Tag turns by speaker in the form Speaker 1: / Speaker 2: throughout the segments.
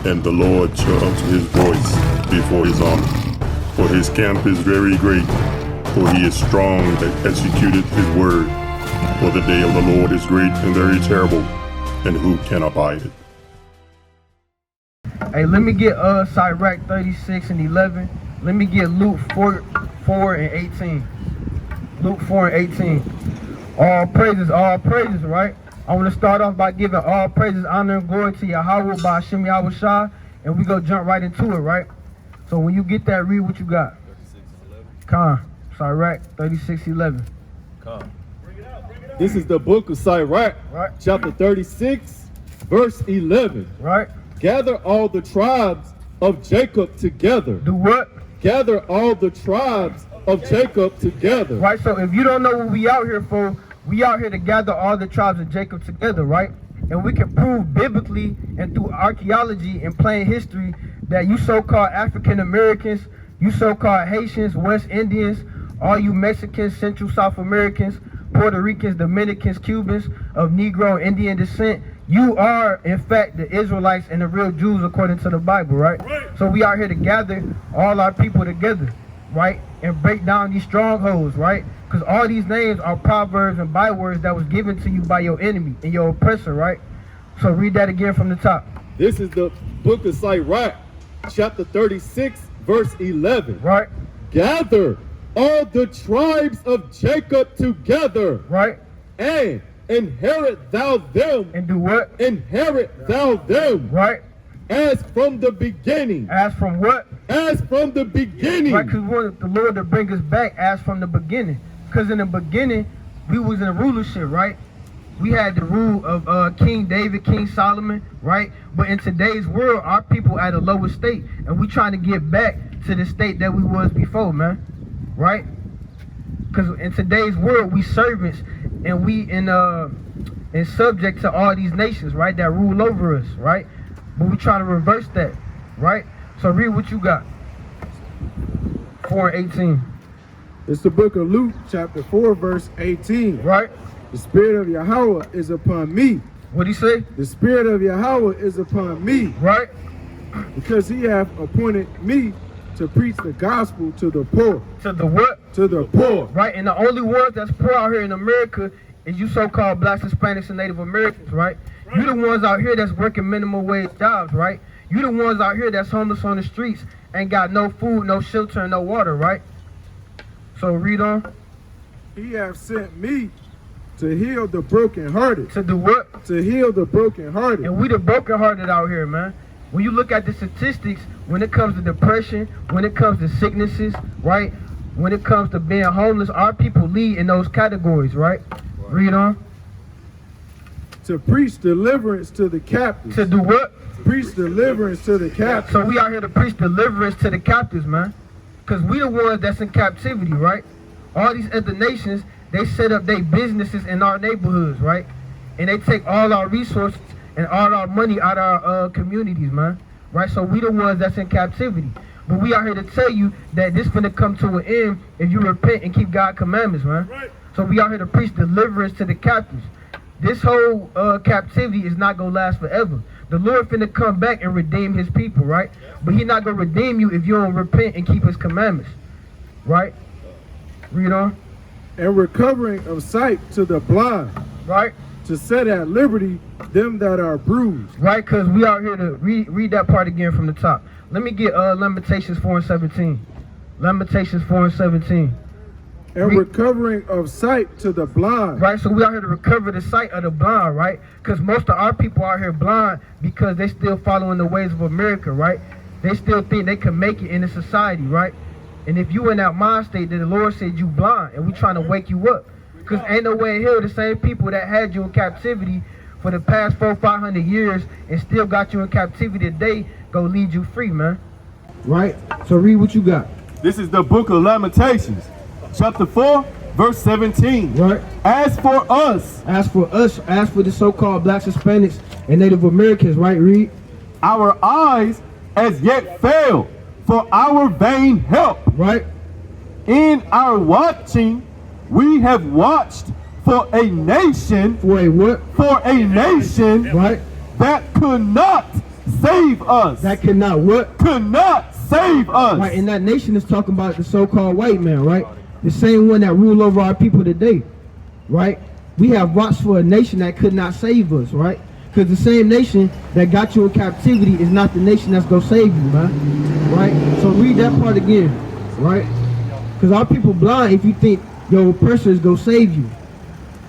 Speaker 1: And the Lord shall utter his voice before his army. For his camp is very great, for he is strong that executeth his word. For the day of the Lord is great and very terrible, and who can abide it?
Speaker 2: Hey, let me get Sirach 36 and 11. Let me get Luke 4 and 18. Luke 4 and 18. All praises, right? I want to start off by giving all praises, honor, and glory to Yahawah by Hashem YAHAWAH'S, and we go jump right into it, right? So when you get that, read what you got.
Speaker 3: 36:11.
Speaker 2: Con. Sirach 36:11.
Speaker 3: Con. This is the book of Sirach,
Speaker 2: right?
Speaker 3: Chapter 36, verse 11.
Speaker 2: Right.
Speaker 3: Gather all the tribes of Jacob together.
Speaker 2: Do what?
Speaker 3: Gather all the tribes of Jacob together.
Speaker 2: Right, so if you don't know what we out here for, we out here to gather all the tribes of Jacob together, right? And we can prove biblically and through archaeology and plain history that you so-called African Americans, you so-called Haitians, West Indians, all you Mexicans, Central South Americans, Puerto Ricans, Dominicans, Cubans of Negro and Indian descent, you are in fact the Israelites and the real Jews according to the Bible, right? So we are here to gather all our people together, right? And break down these strongholds, right? Because all these names are proverbs and bywords that was given to you by your enemy and your oppressor, right? So read that again from the top.
Speaker 3: This is the book of Sirach, chapter 36, verse 11.
Speaker 2: Right.
Speaker 3: Gather all the tribes of Jacob together.
Speaker 2: Right.
Speaker 3: And inherit thou them.
Speaker 2: And do what?
Speaker 3: Inherit thou them.
Speaker 2: Right.
Speaker 3: As from the beginning.
Speaker 2: As from what?
Speaker 3: As from the beginning.
Speaker 2: Right, because we want the Lord to bring us back as from the beginning. Because in the beginning, we was in rulership, right? We had the rule of King David, King Solomon, right? But in today's world, our people at a lower state. And we trying to get back to the state that we was before, man. Right? Because in today's world, we servants and we in subject to all these nations, right? That rule over us, right? But we trying to reverse that, right? So read what you got. 4 and 18.
Speaker 4: It's the book of Luke, chapter 4, verse 18.
Speaker 2: Right.
Speaker 4: The Spirit of Yahawah is upon me.
Speaker 2: What'd he say?
Speaker 4: The Spirit of Yahawah is upon me.
Speaker 2: Right.
Speaker 4: Because he hath appointed me to preach the gospel to the poor.
Speaker 2: To the what?
Speaker 4: To the poor.
Speaker 2: Right. And the only ones that's poor out here in America is you so-called blacks, Hispanics, and Native Americans, right? You the ones out here that's working minimum wage jobs, right? You the ones out here that's homeless on the streets, ain't got no food, no shelter, and no water, right? So read on.
Speaker 4: He hath sent me to heal the brokenhearted.
Speaker 2: To do what?
Speaker 4: To heal the brokenhearted.
Speaker 2: And we the brokenhearted out here, man. When you look at the statistics, when it comes to depression, when it comes to sicknesses, right? When it comes to being homeless, our people lead in those categories, right? Read on.
Speaker 4: To preach deliverance to the captives.
Speaker 2: To do what?
Speaker 4: Preach deliverance to the captives.
Speaker 2: So we out here to preach deliverance to the captives, man. Because we the ones that's in captivity, right? All these other nations, they set up their businesses in our neighborhoods, right? And they take all our resources and all our money out of our communities, man. Right? So we the ones that's in captivity. But we out here to tell you that this finna come to an end if you repent and keep God's commandments, man. Right. So we out here to preach deliverance to the captives. This whole captivity is not gonna last forever. The Lord finna come back and redeem his people, right? But he not gonna redeem you if you don't repent and keep his commandments, right? Read on.
Speaker 4: And recovering of sight to the blind.
Speaker 2: Right.
Speaker 4: To set at liberty them that are bruised.
Speaker 2: Right, because we out here to read that part again from the top. Let me get Lamentations 4 and 17. Lamentations 4 and 17.
Speaker 4: And recovering of sight to the blind.
Speaker 2: Right, so we out here to recover the sight of the blind, right? Because most of our people out here blind because they still following the ways of America, right? They still think they can make it in the society, right? And if you in that mind state that the Lord said you blind, and we trying to wake you up. Because ain't no way in hell the same people that had you in captivity for the past 400-500 years and still got you in captivity today go lead you free, man. Right? So read what you got.
Speaker 3: This is the book of Lamentations, chapter 4, verse 17.
Speaker 2: Right.
Speaker 3: As for us,
Speaker 2: as for the so-called blacks, Hispanics, and Native Americans, right? Read.
Speaker 3: Our eyes as yet fail for our vain help.
Speaker 2: Right.
Speaker 3: In our watching, we have watched for a nation.
Speaker 2: For a what?
Speaker 3: For a nation.
Speaker 2: Right.
Speaker 3: That could not save us.
Speaker 2: That cannot what?
Speaker 3: Could not save us.
Speaker 2: Right, and that nation is talking about the so-called white man, right? The same one that rule over our people today, right? We have watched for a nation that could not save us, right? Because the same nation that got you in captivity is not the nation that's gonna save you, man. Right? So read that part again, right? Because our people blind if you think your oppressor is gonna save you.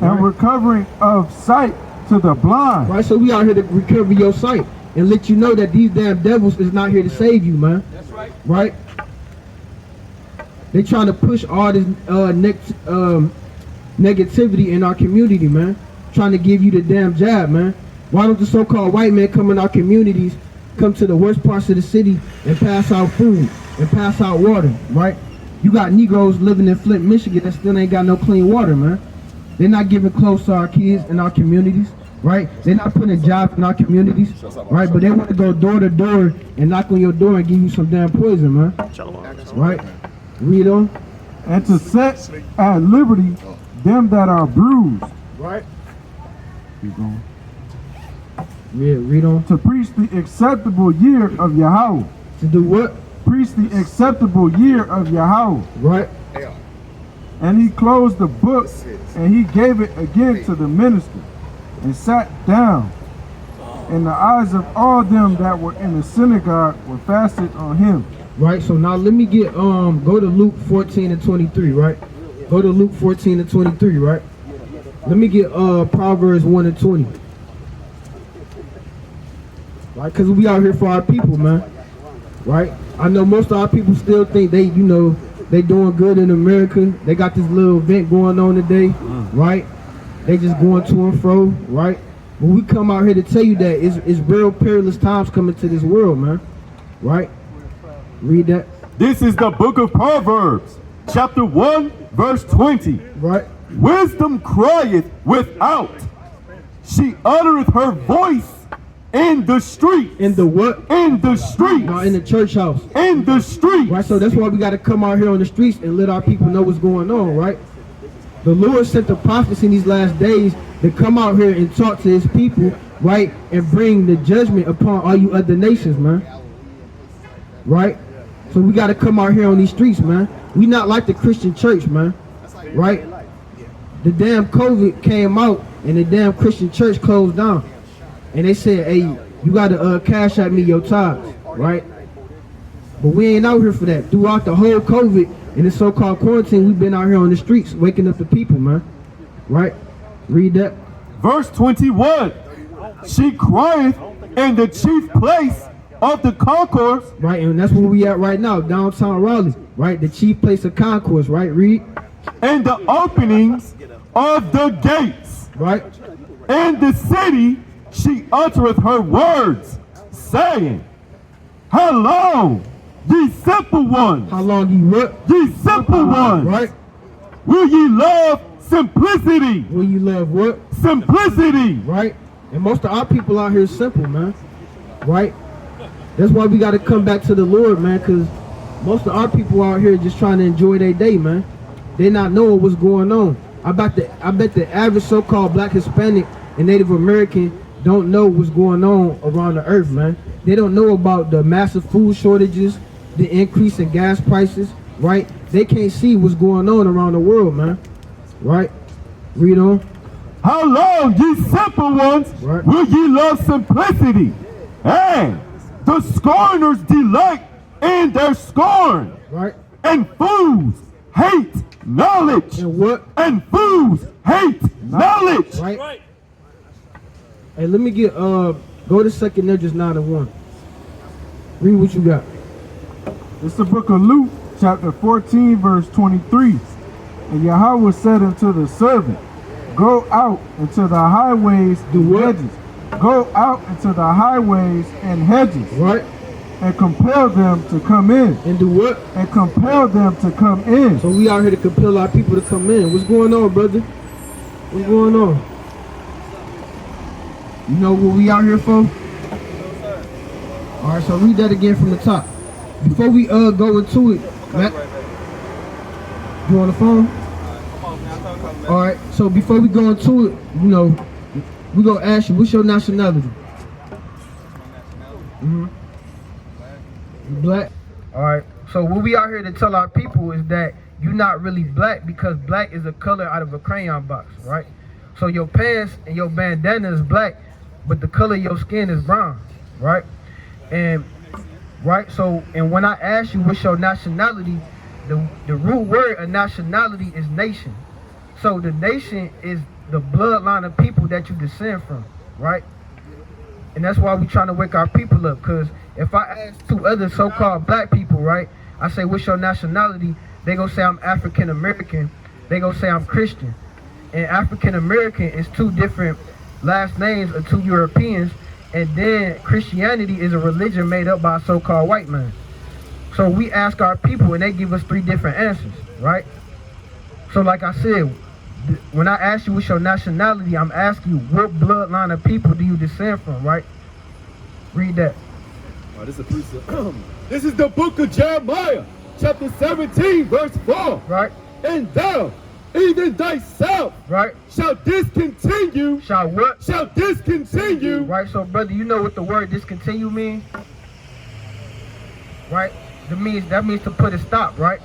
Speaker 4: And recovering of sight to the blind.
Speaker 2: Right? So we out here to recover your sight and let you know that these damn devils is not here to save you, man. That's right. Right? They trying to push all this negativity in our community, man. Trying to give you the damn jab, man. Why don't the so-called white men come in our communities, come to the worst parts of the city and pass out food and pass out water, right? You got Negroes living in Flint, Michigan that still ain't got no clean water, man. They're not giving clothes to our kids in our communities, right? They're not putting jobs in our communities, right? But they want to go door to door and knock on your door and give you some damn poison, man. Right? Read on.
Speaker 4: And to set at liberty them that are bruised.
Speaker 2: Right?
Speaker 4: Keep going.
Speaker 2: Yeah, read on.
Speaker 4: To preach the acceptable year of Yahweh.
Speaker 2: To do what?
Speaker 4: Preach the acceptable year of Yahweh.
Speaker 2: Right?
Speaker 4: And he closed the book, and he gave it again to the minister, and sat down. And the eyes of all them that were in the synagogue were fastened on him.
Speaker 2: Right, so now let me get, go to Luke 14 and 23, right? Go to Luke 14 and 23, right? Let me get Proverbs 1 and 20. Right, because we out here for our people, man. Right? I know most of our people still think they, you know, they doing good in America. They got this little event going on today, right? They just going to and fro, right? But we come out here to tell you that it's real perilous times coming to this world, man. Right? Read that.
Speaker 3: This is the book of Proverbs, chapter 1, verse 20.
Speaker 2: Right?
Speaker 3: Wisdom crieth without. She uttereth her voice in the street.
Speaker 2: In the what?
Speaker 3: In the street.
Speaker 2: No, in the church house.
Speaker 3: In the street.
Speaker 2: Right, so that's why we got to come out here on the streets and let our people know what's going on, right? The Lord sent the prophets in these last days to come out here and talk to his people, right? And bring the judgment upon all you other nations, man. Right? So we got to come out here on these streets, man. We not like the Christian church, man. Right? The damn COVID came out and the damn Christian church closed down. And they said, hey, you got to cash at me your tithes, right? But we ain't out here for that. Throughout the whole COVID and the so-called quarantine, we've been out here on the streets waking up the people, man. Right? Read that.
Speaker 3: Verse 21. She crieth in the chief place of the concourse.
Speaker 2: Right, and that's where we at right now, downtown Raleigh. Right? The chief place of concourse, right? Read.
Speaker 3: And the openings of the gates.
Speaker 2: Right?
Speaker 3: In the city she uttereth her words, saying, how long, ye simple ones?
Speaker 2: How long you what?
Speaker 3: Ye simple ones.
Speaker 2: Right?
Speaker 3: Will ye love simplicity?
Speaker 2: Will you love what?
Speaker 3: Simplicity.
Speaker 2: Right? And most of our people out here is simple, man. Right? That's why we got to come back to the Lord, man, because most of our people out here just trying to enjoy their day, man. They not knowing what's going on. I bet the average so-called black, Hispanic, and Native American don't know what's going on around the earth, man. They don't know about the massive food shortages, the increase in gas prices, right? They can't see what's going on around the world, man. Right? Read on.
Speaker 3: How long, ye simple ones,
Speaker 2: right,
Speaker 3: will ye love simplicity? And the scorners delight in their scorn.
Speaker 2: Right?
Speaker 3: And fools hate knowledge.
Speaker 2: And what?
Speaker 3: And fools hate knowledge.
Speaker 2: Right? Hey, let me get, go to 2nd Esdras 9 and 1. Read what you got.
Speaker 4: It's the book of Luke, chapter 14, verse 23. And Yahweh said unto the servant, go out into the highways and hedges. Go out into the highways and hedges.
Speaker 2: Right?
Speaker 4: And compel them to come in.
Speaker 2: And do what?
Speaker 4: And compel them to come in.
Speaker 2: So we out here to compel our people to come in. What's going on, brother? What's going on? You know what we out here for? Alright, so read that again from the top. Before we go into it, Matt, you on the phone? Alright, so before we go into it, you know, we gonna ask you, what's your nationality? black. All right. So what we out here to tell our people is that you're not really black, because black is a color out of a crayon box, right? So your pants and your bandana is black, but the color of your skin is brown, right? And so when I ask you what's your nationality, the root word of nationality is nation. So the nation is the bloodline of people that you descend from, right? And that's why we trying to wake our people up, because if I ask two other so-called black people, right, I say, what's your nationality? They gonna say I'm African American. They gonna say I'm Christian. And African American is two different last names of two Europeans. And then Christianity is a religion made up by a so-called white man. So we ask our people and they give us three different answers, right? So like I said, when I ask you what's your nationality, I'm asking you what bloodline of people do you descend from, right? Read that.
Speaker 3: Oh, this is a precept. This is the book of Jeremiah, chapter 17, verse 4.
Speaker 2: Right.
Speaker 3: And thou, even thyself,
Speaker 2: right,
Speaker 3: shall discontinue.
Speaker 2: Shall what?
Speaker 3: Shall discontinue.
Speaker 2: Right, so brother, you know what the word discontinue means? Right? That means to put a stop, right?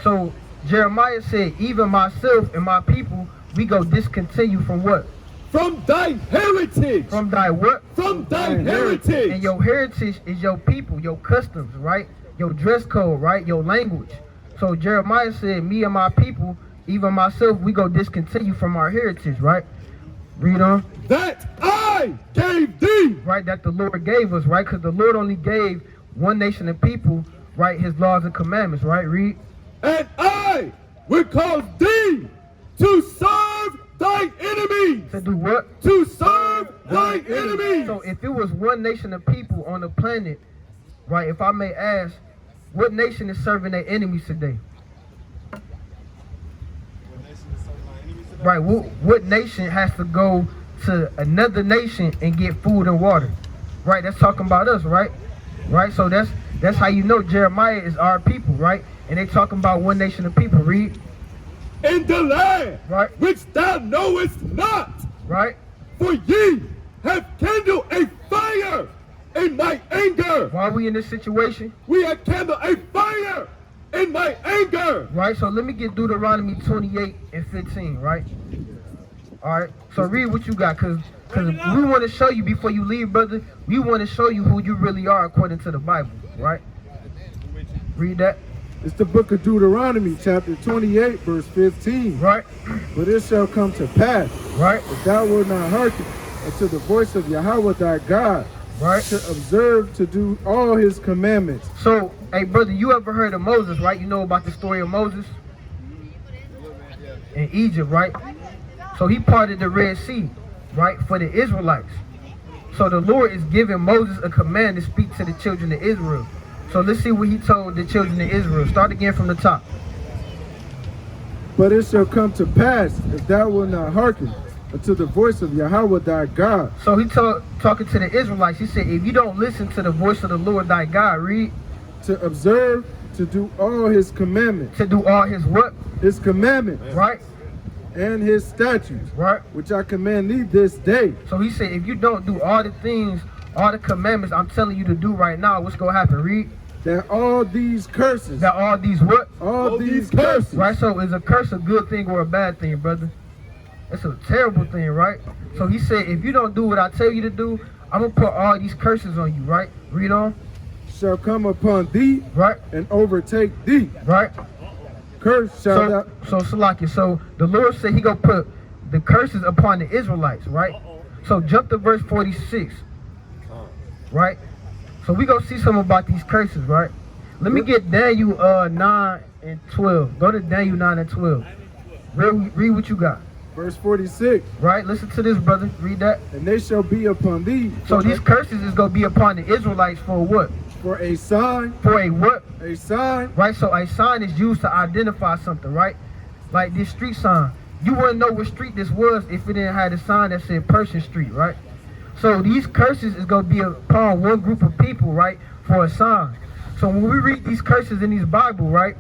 Speaker 2: So Jeremiah said, even myself and my people, we go discontinue from what?
Speaker 3: From thy heritage.
Speaker 2: From thy what?
Speaker 3: From thy heritage.
Speaker 2: And your heritage is your people, your customs, right? Your dress code, right? Your language. So Jeremiah said, me and my people, even myself, we go discontinue from our heritage, right? Read on.
Speaker 3: That I gave thee.
Speaker 2: Right, that the Lord gave us, right? Because the Lord only gave one nation of people, right, his laws and commandments, right? Read.
Speaker 3: And I will cause thee to serve thy enemies.
Speaker 2: To do what?
Speaker 3: To serve thy enemies.
Speaker 2: So if it was one nation of people on the planet, right, if I may ask, what nation is serving their enemies today? Right, what nation has to go to another nation and get food and water? Right, that's talking about us, right? Right, so that's how you know Jeremiah is our people, right? And they talking about one nation of people. Read.
Speaker 3: In the land,
Speaker 2: right,
Speaker 3: which thou knowest not,
Speaker 2: right?
Speaker 3: For ye have kindled a fire in my anger.
Speaker 2: Why are we in this situation?
Speaker 3: We have kindled a fire in my anger.
Speaker 2: Right, so let me get Deuteronomy 28 and 15, right? All right, so read what you got, because we want to show you before you leave, brother. We want to show you who you really are according to the Bible, right? Read that.
Speaker 4: It's the book of Deuteronomy, chapter 28, verse 15.
Speaker 2: Right.
Speaker 4: But it shall come to pass,
Speaker 2: right,
Speaker 4: if thou wilt not hearken unto the voice of Yahweh thy God,
Speaker 2: right,
Speaker 4: to observe to do all his commandments.
Speaker 2: So, hey brother, you ever heard of Moses, right? You know about the story of Moses in Egypt, right? So he parted the Red Sea, right, for the Israelites. So the Lord is giving Moses a command to speak to the children of Israel. So let's see what he told the children of Israel. Start again from the top.
Speaker 4: But it shall come to pass, if thou wilt not hearken unto the voice of Yahweh thy God.
Speaker 2: So he talking to the Israelites. He said, if you don't listen to the voice of the Lord thy God, read.
Speaker 4: To observe, to do all his commandments.
Speaker 2: To do all his what?
Speaker 4: His commandments.
Speaker 2: Right.
Speaker 4: And his statutes.
Speaker 2: Right.
Speaker 4: Which I command thee this day.
Speaker 2: So he said, if you don't do all the things, all the commandments I'm telling you to do right now, what's going to happen? Read.
Speaker 4: That all these curses.
Speaker 2: That all these what?
Speaker 4: All these curses.
Speaker 2: Right, so is a curse a good thing or a bad thing, brother? It's a terrible thing, right? So he said, if you don't do what I tell you to do, I'm going to put all these curses on you, right? Read on.
Speaker 4: Shall come upon thee.
Speaker 2: Right.
Speaker 4: And overtake thee.
Speaker 2: Right.
Speaker 4: Curse shall thou.
Speaker 2: So Salakia, so the Lord said he going to put the curses upon the Israelites, right? So jump to verse 46, right? So we gonna see something about these curses, right? Let me get Daniel 9 and 12. Go to Daniel 9 and 12. Read what you got.
Speaker 4: Verse 46.
Speaker 2: Right, listen to this, brother. Read that.
Speaker 4: And they shall be upon thee.
Speaker 2: So these curses is gonna be upon the Israelites for what?
Speaker 4: For a sign.
Speaker 2: For a what?
Speaker 4: A sign.
Speaker 2: Right, so a sign is used to identify something, right? Like this street sign. You wouldn't know what street this was if it didn't have a sign that said Persian Street, right? So these curses is going to be upon one group of people, right, for a sign. So when we read these curses in these Bible, right,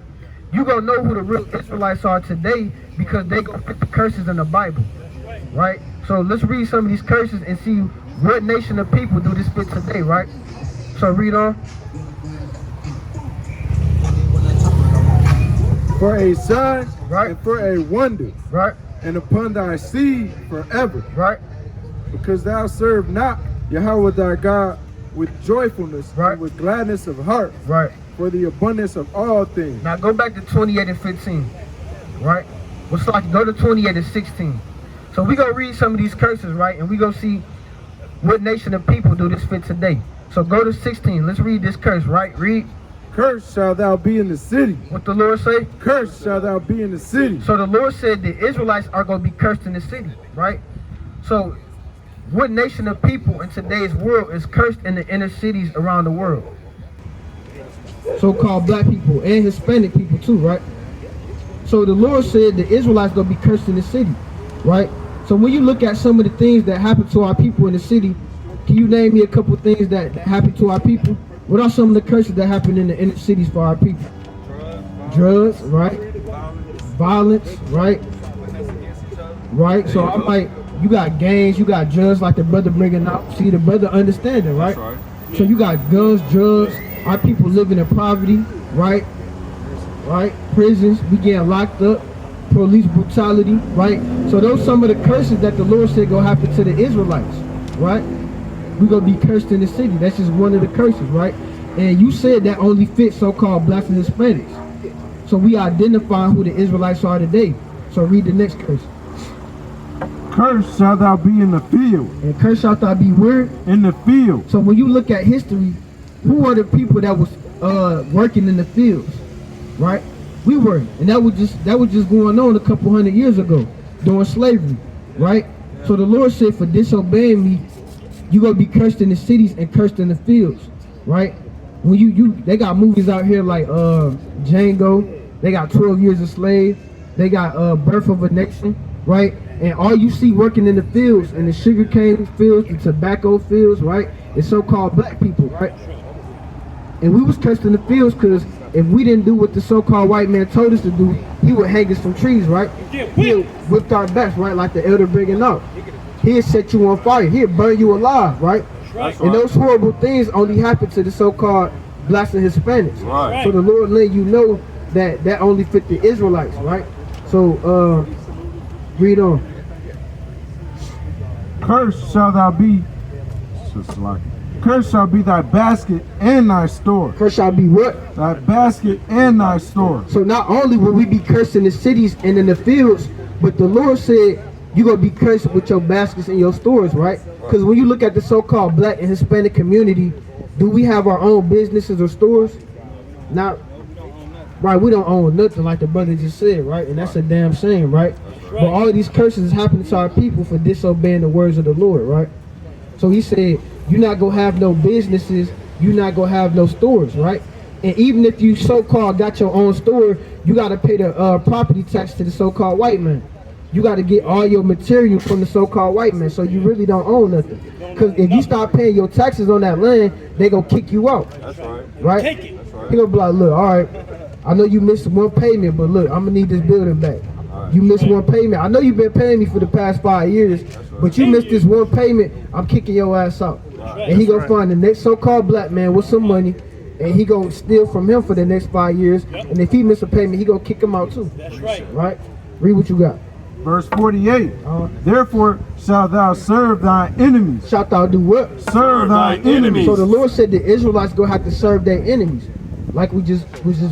Speaker 2: you going to know who the real Israelites are today because they going to fit the curses in the Bible, right? So let's read some of these curses and see what nation of people do this fit today, right? So read on.
Speaker 4: for a sign
Speaker 2: Right.
Speaker 4: and for a wonder,
Speaker 2: right,
Speaker 4: and upon thy seed forever.
Speaker 2: right,
Speaker 4: Because thou serve not Yahweh thy God with joyfulness
Speaker 2: Right.
Speaker 4: and with gladness of heart,
Speaker 2: right.
Speaker 4: for the abundance of all things.
Speaker 2: Now go back to 28 and 15, right? We'll start, go to 28 and 16. So we gonna read some of these curses, right? And we gonna see what nation of people do this fit today. So go to 16, let's read this curse, right? Read
Speaker 4: Cursed shalt thou be in the city.
Speaker 2: what the Lord say.
Speaker 4: Cursed shalt thou be in the city.
Speaker 2: So the Lord said the Israelites are gonna be cursed in the city, right? So what nation of people in today's world is cursed in the inner cities around the world? So-called black people and Hispanic people too, right? So the Lord said the Israelites gonna be cursed in the city, right? So when you look at some of the things that happen to our people in the city, can you name me a couple things that happen to our people? What are some of the curses that happen in the inner cities for our people? Drugs, right? Violence, right? Right. So I'm like, you got gangs, you got drugs, like the brother bringing out. See, the brother understanding, right? So you got guns, drugs. Our people living in poverty, right? Right. Prisons, we getting locked up. Police brutality, right? So those some of the curses that the Lord said gonna happen to the Israelites, right? We're gonna be cursed in the city. That's just one of the curses, right? And you said that only fits so-called blacks and Hispanics. So we identify who the Israelites are today. So read the next curse.
Speaker 4: Cursed shalt thou be in the field.
Speaker 2: And curse shalt thou be where?
Speaker 4: In the field.
Speaker 2: So when you look at history, who are the people that was working in the fields, right? We were, and that was just going on a couple hundred years ago during slavery, right? So the Lord said, for disobeying me, you gonna be cursed in the cities and cursed in the fields, right? When they got movies out here like Django, they got 12 Years a Slave, they got Birth of a Nation, right? And all you see working in the fields, in the sugarcane fields, the tobacco fields, right? Is so-called black people, right? And we was cursed in the fields because if we didn't do what the so-called white man told us to do, he would hang us from trees, right? He'll whip our backs, right? Like the elder bringing up. He'll set you on fire. He'll burn you alive, right? And those horrible things only happen to the so-called blacks and Hispanics.
Speaker 3: Right.
Speaker 2: So the Lord let you know that only fit the Israelites, right? So read on.
Speaker 4: Cursed shall thou be. Cursed shall be thy basket and thy store.
Speaker 2: Curse shall be what?
Speaker 4: Thy basket and thy store.
Speaker 2: So not only will we be cursed in the cities and in the fields, but the Lord said you're going to be cursed with your baskets and your stores, right? Because when you look at the so-called black and Hispanic community, do we have our own businesses or stores? Not, right, we don't own nothing like the brother just said, right? And that's a damn shame, right? But all of these curses is happening to our people for disobeying the words of the Lord, right? So he said, you're not going to have no businesses, you're not going to have no stores, right? And even if you so-called got your own store, you got to pay the property tax to the so-called white man. You got to get all your material from the so-called white man, so you really don't own nothing. Because if you start paying your taxes on that land, they going to kick you out.
Speaker 3: That's right.
Speaker 2: Right?
Speaker 3: Take it. That's right.
Speaker 2: He going to be like, look, all right, I know you missed one payment, but look, I'm going to need this building back. You missed one payment. I know you've been paying me for the past 5 years, but you missed this one payment, I'm kicking your ass out. And he gonna find the next so-called black man with some money, and he gonna steal from him for the next 5 years. And if he miss a payment, he gonna kick him out too. That's right. Right? Read what you got.
Speaker 4: Verse 48. Therefore shalt thou serve thy enemies.
Speaker 2: Shalt thou do what?
Speaker 4: Serve thy enemies.
Speaker 2: So the Lord said the Israelites gonna have to serve their enemies, like we just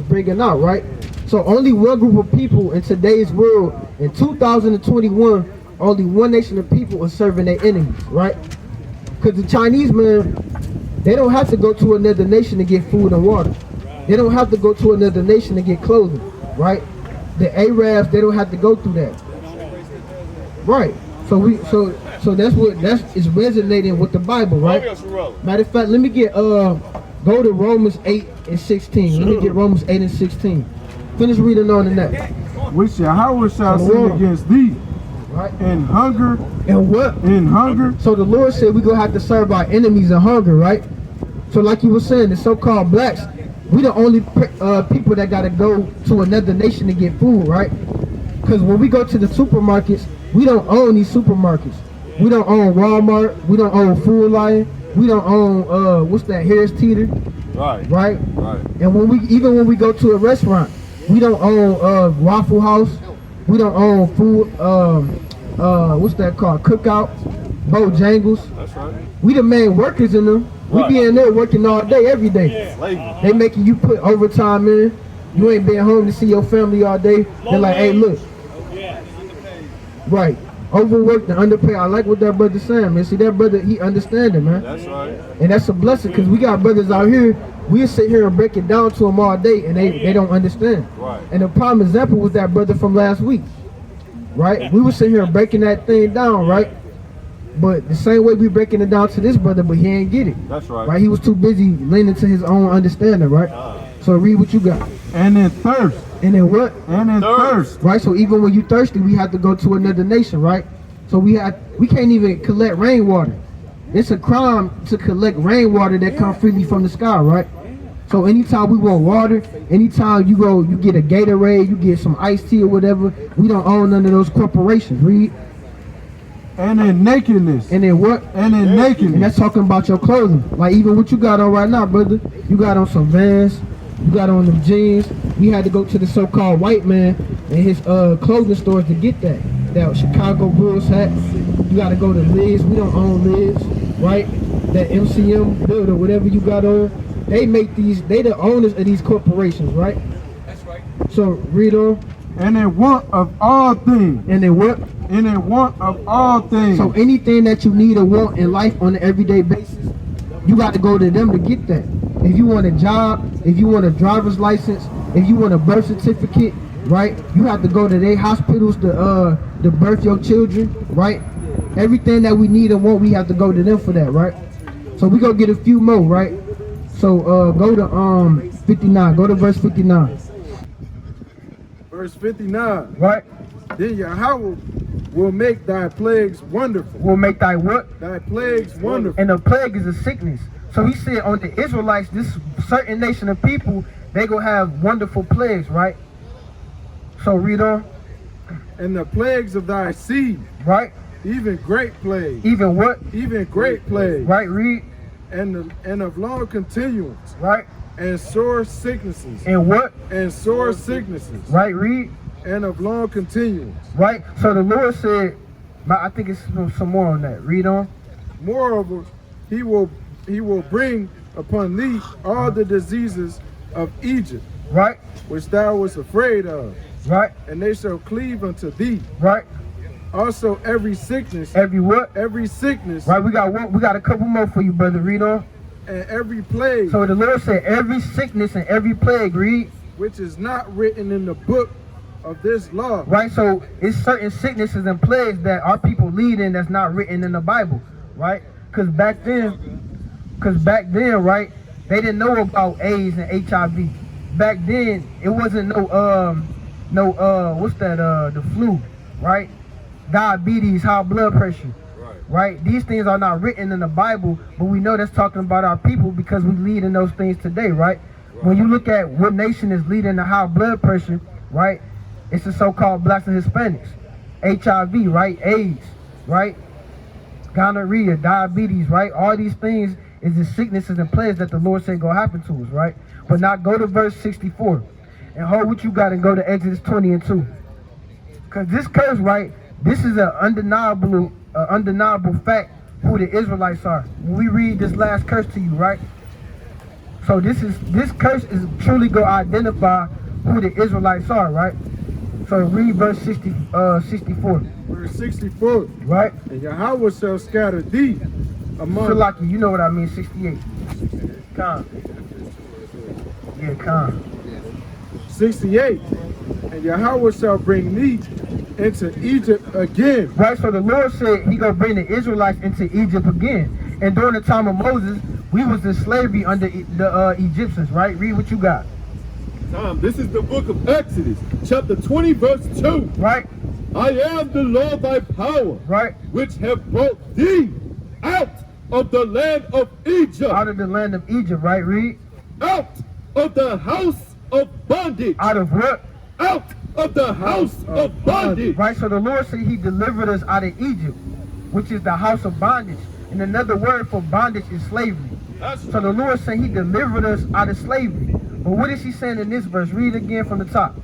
Speaker 2: bringing out, right? So only one group of people in today's world, in 2021, only one nation of people are serving their enemies, right? Because the Chinese, man, they don't have to go to another nation to get food and water. They don't have to go to another nation to get clothing, right? The Arabs, they don't have to go through that. Right. So that's is resonating with the Bible, right? Matter of fact, let me get go to Romans 8 and 16. Let me get Romans 8 and 16. Finish reading on in that.
Speaker 4: Which Yahweh shall sin against thee.
Speaker 2: Right.
Speaker 4: In hunger.
Speaker 2: And what?
Speaker 4: In hunger.
Speaker 2: So the Lord said we're going to have to serve our enemies in hunger, right? So like you were saying, the so-called blacks, we the only people that got to go to another nation to get food, right? Because when we go to the supermarkets, we don't own these supermarkets. We don't own Walmart. We don't own Food Lion. We don't own, what's that, Harris Teeter.
Speaker 3: Right.
Speaker 2: Right?
Speaker 3: Right.
Speaker 2: And when we go to a restaurant, We don't own Waffle House. We don't own food. What's that called? Cookout, Bojangles.
Speaker 3: That's right.
Speaker 2: We the main workers in them. We be in there working all day, every day. They making you put overtime in. You ain't been home to see your family all day. They're like, hey, look. Right. Overworked and underpaid. I like what that brother saying, man. See, that brother, he understanding, man.
Speaker 3: That's right.
Speaker 2: And that's a blessing, because we got brothers out here, we sit here and break it down to them all day, and they don't understand.
Speaker 3: Right.
Speaker 2: And the prime example was that brother from last week, right? We were sitting here breaking that thing down, right? But the same way we breaking it down to this brother, but he ain't get it.
Speaker 3: That's right.
Speaker 2: Right? He was too busy leaning to his own understanding, right? So read what you got.
Speaker 4: And in thirst.
Speaker 2: And then what?
Speaker 4: And in thirst.
Speaker 2: Right? So even when you thirsty, we have to go to another nation, right? So we can't even collect rainwater. It's a crime to collect rainwater that comes freely from the sky, right? So anytime we want water, anytime you get a Gatorade, you get some iced tea or whatever, we don't own none of those corporations. Read.
Speaker 4: And in nakedness.
Speaker 2: And then what?
Speaker 4: And in nakedness.
Speaker 2: And that's talking about your clothing. Like even what you got on right now, brother. You got on some Vans. You got on them jeans. We had to go to the so-called white man in his clothing stores to get that Chicago Bulls hat. You got to go to Lids. We don't own Lids, right? That MCM build or whatever you got on. They make these. They the owners of these corporations, right? That's right. So read on.
Speaker 4: And in want of all things.
Speaker 2: And then what?
Speaker 4: And in want of all things.
Speaker 2: So anything that you need or want in life on an everyday basis, you got to go to them to get that. If you want a job, if you want a driver's license, if you want a birth certificate, right? You have to go to their hospitals to birth your children, right? Everything that we need and want, we have to go to them for that, right? So we gonna get a few more, right? So go to 59. Go to verse 59.
Speaker 4: Verse 59.
Speaker 2: Right?
Speaker 4: Then Yahweh will make thy plagues wonderful.
Speaker 2: Will make thy what?
Speaker 4: Thy plagues wonderful.
Speaker 2: And the plague is a sickness. So he said on the Israelites, this certain nation of people, they gonna have wonderful plagues, right? So read on.
Speaker 4: And the plagues of thy seed.
Speaker 2: Right?
Speaker 4: Even great plagues.
Speaker 2: Even what?
Speaker 4: Even great plagues.
Speaker 2: Right, read.
Speaker 4: And of long continuance.
Speaker 2: Right.
Speaker 4: And sore sicknesses.
Speaker 2: And what?
Speaker 4: And sore sicknesses.
Speaker 2: Right, read.
Speaker 4: And of long continuance.
Speaker 2: Right. So the Lord said, I think it's some more on that. Read on.
Speaker 4: Moreover, he will bring upon thee all the diseases of Egypt.
Speaker 2: Right.
Speaker 4: Which thou wast afraid of.
Speaker 2: Right.
Speaker 4: And they shall cleave unto thee.
Speaker 2: Right.
Speaker 4: Also every sickness.
Speaker 2: Every what?
Speaker 4: Every sickness.
Speaker 2: Right. We got a couple more for you, brother. Read on.
Speaker 4: And every plague.
Speaker 2: So the Lord said every sickness and every plague, read.
Speaker 4: Which is not written in the book of this law.
Speaker 2: Right. So it's certain sicknesses and plagues that our people lead in that's not written in the Bible. Right. Because back then, right, they didn't know about AIDS and HIV. Back then, it wasn't the flu, right? Diabetes, high blood pressure, right? These things are not written in the Bible, but we know that's talking about our people because we lead in those things today, right? When you look at what nation is leading the high blood pressure, right? It's the so-called blacks and Hispanics. HIV, right? AIDS, right? Gonorrhea, diabetes, right? All these things is the sicknesses and plagues that the Lord said gonna happen to us, right? But now go to verse 64 and hold what you got and go to Exodus 20 and 2. Because this curse, right, this is an undeniable fact who the Israelites are. When we read this last curse to you, right? So this curse is truly gonna identify who the Israelites are, right? So read verse 64.
Speaker 4: Verse 64.
Speaker 2: Right?
Speaker 4: And Yahweh shall scatter thee among.
Speaker 2: Salaki, you know what I mean, 68. Come. Yeah, come.
Speaker 4: 68. And Yahweh shall bring thee into Egypt again.
Speaker 2: Right, so the Lord said he gonna bring the Israelites into Egypt again. And during the time of Moses, we was in slavery under the Egyptians, right? Read what you got.
Speaker 3: This is the book of Exodus, chapter 20, verse 2.
Speaker 2: Right.
Speaker 3: I am the Lord thy power,
Speaker 2: right,
Speaker 3: which have brought thee out of the land of Egypt.
Speaker 2: Out of the land of Egypt, right? Read.
Speaker 3: Out of the house of bondage.
Speaker 2: Out of what?
Speaker 3: Out of the house of bondage.
Speaker 2: Right, so the Lord said he delivered us out of Egypt, which is the house of bondage. And another word for bondage is slavery. So the Lord said he delivered us out of slavery. But what is he saying in this verse? Read it again from the top.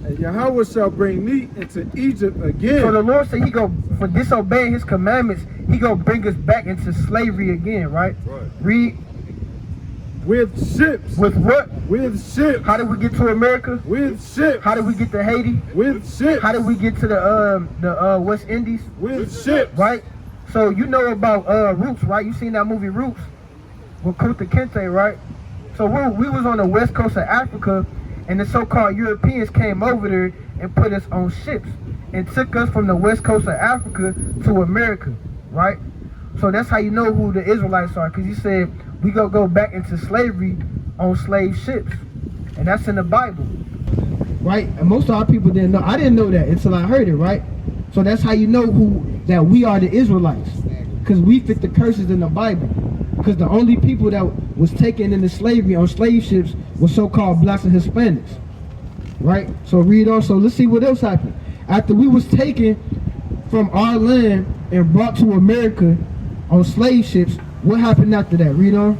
Speaker 4: And Yahweh shall bring me into Egypt again.
Speaker 2: So the Lord said he go, for disobeying his commandments, he go bring us back into slavery again, right? Read.
Speaker 4: With ships.
Speaker 2: With what?
Speaker 4: With ships.
Speaker 2: How did we get to America?
Speaker 4: With ships.
Speaker 2: How did we get to Haiti?
Speaker 4: With ships.
Speaker 2: How did we get to the West Indies?
Speaker 4: With ships.
Speaker 2: Right? So you know about Roots, right? You seen that movie Roots with Kunta Kinte, right? So we was on the west coast of Africa, and the so-called Europeans came over there and put us on ships and took us from the west coast of Africa to America, right? So that's how you know who the Israelites are, because he said we gonna go back into slavery on slave ships, and that's in the Bible, right? And most of our people didn't know. I didn't know that until I heard it, right? So that's how you know that we are the Israelites, because we fit the curses in the Bible. Because the only people that was taken into slavery on slave ships were so-called blacks and Hispanics, right? So read on. So let's see what else happened. After we was taken from our land and brought to America on slave ships, what happened after that? Read on.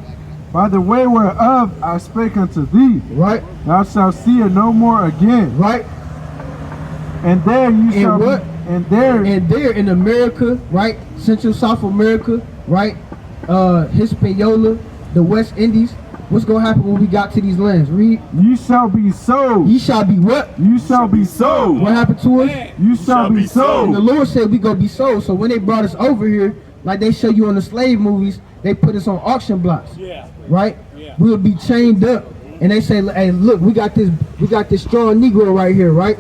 Speaker 4: By the way whereof I spake unto thee,
Speaker 2: right?
Speaker 4: Thou shalt see it no more again,
Speaker 2: right?
Speaker 4: And there you shall
Speaker 2: what?
Speaker 4: And there
Speaker 2: in America, right? Central South America, right? Hispaniola, the West Indies. What's gonna happen when we got to these lands? Read.
Speaker 4: You shall be sold.
Speaker 2: Ye shall be what?
Speaker 4: You shall be sold.
Speaker 2: What happened to us?
Speaker 4: You shall be sold.
Speaker 2: And the Lord said we gonna be sold. So when they brought us over here, like they show you on the slave movies, they put us on auction blocks. Yeah. Right? Yeah. We'll be chained up. And they say, hey, look, we got this strong Negro right here, right?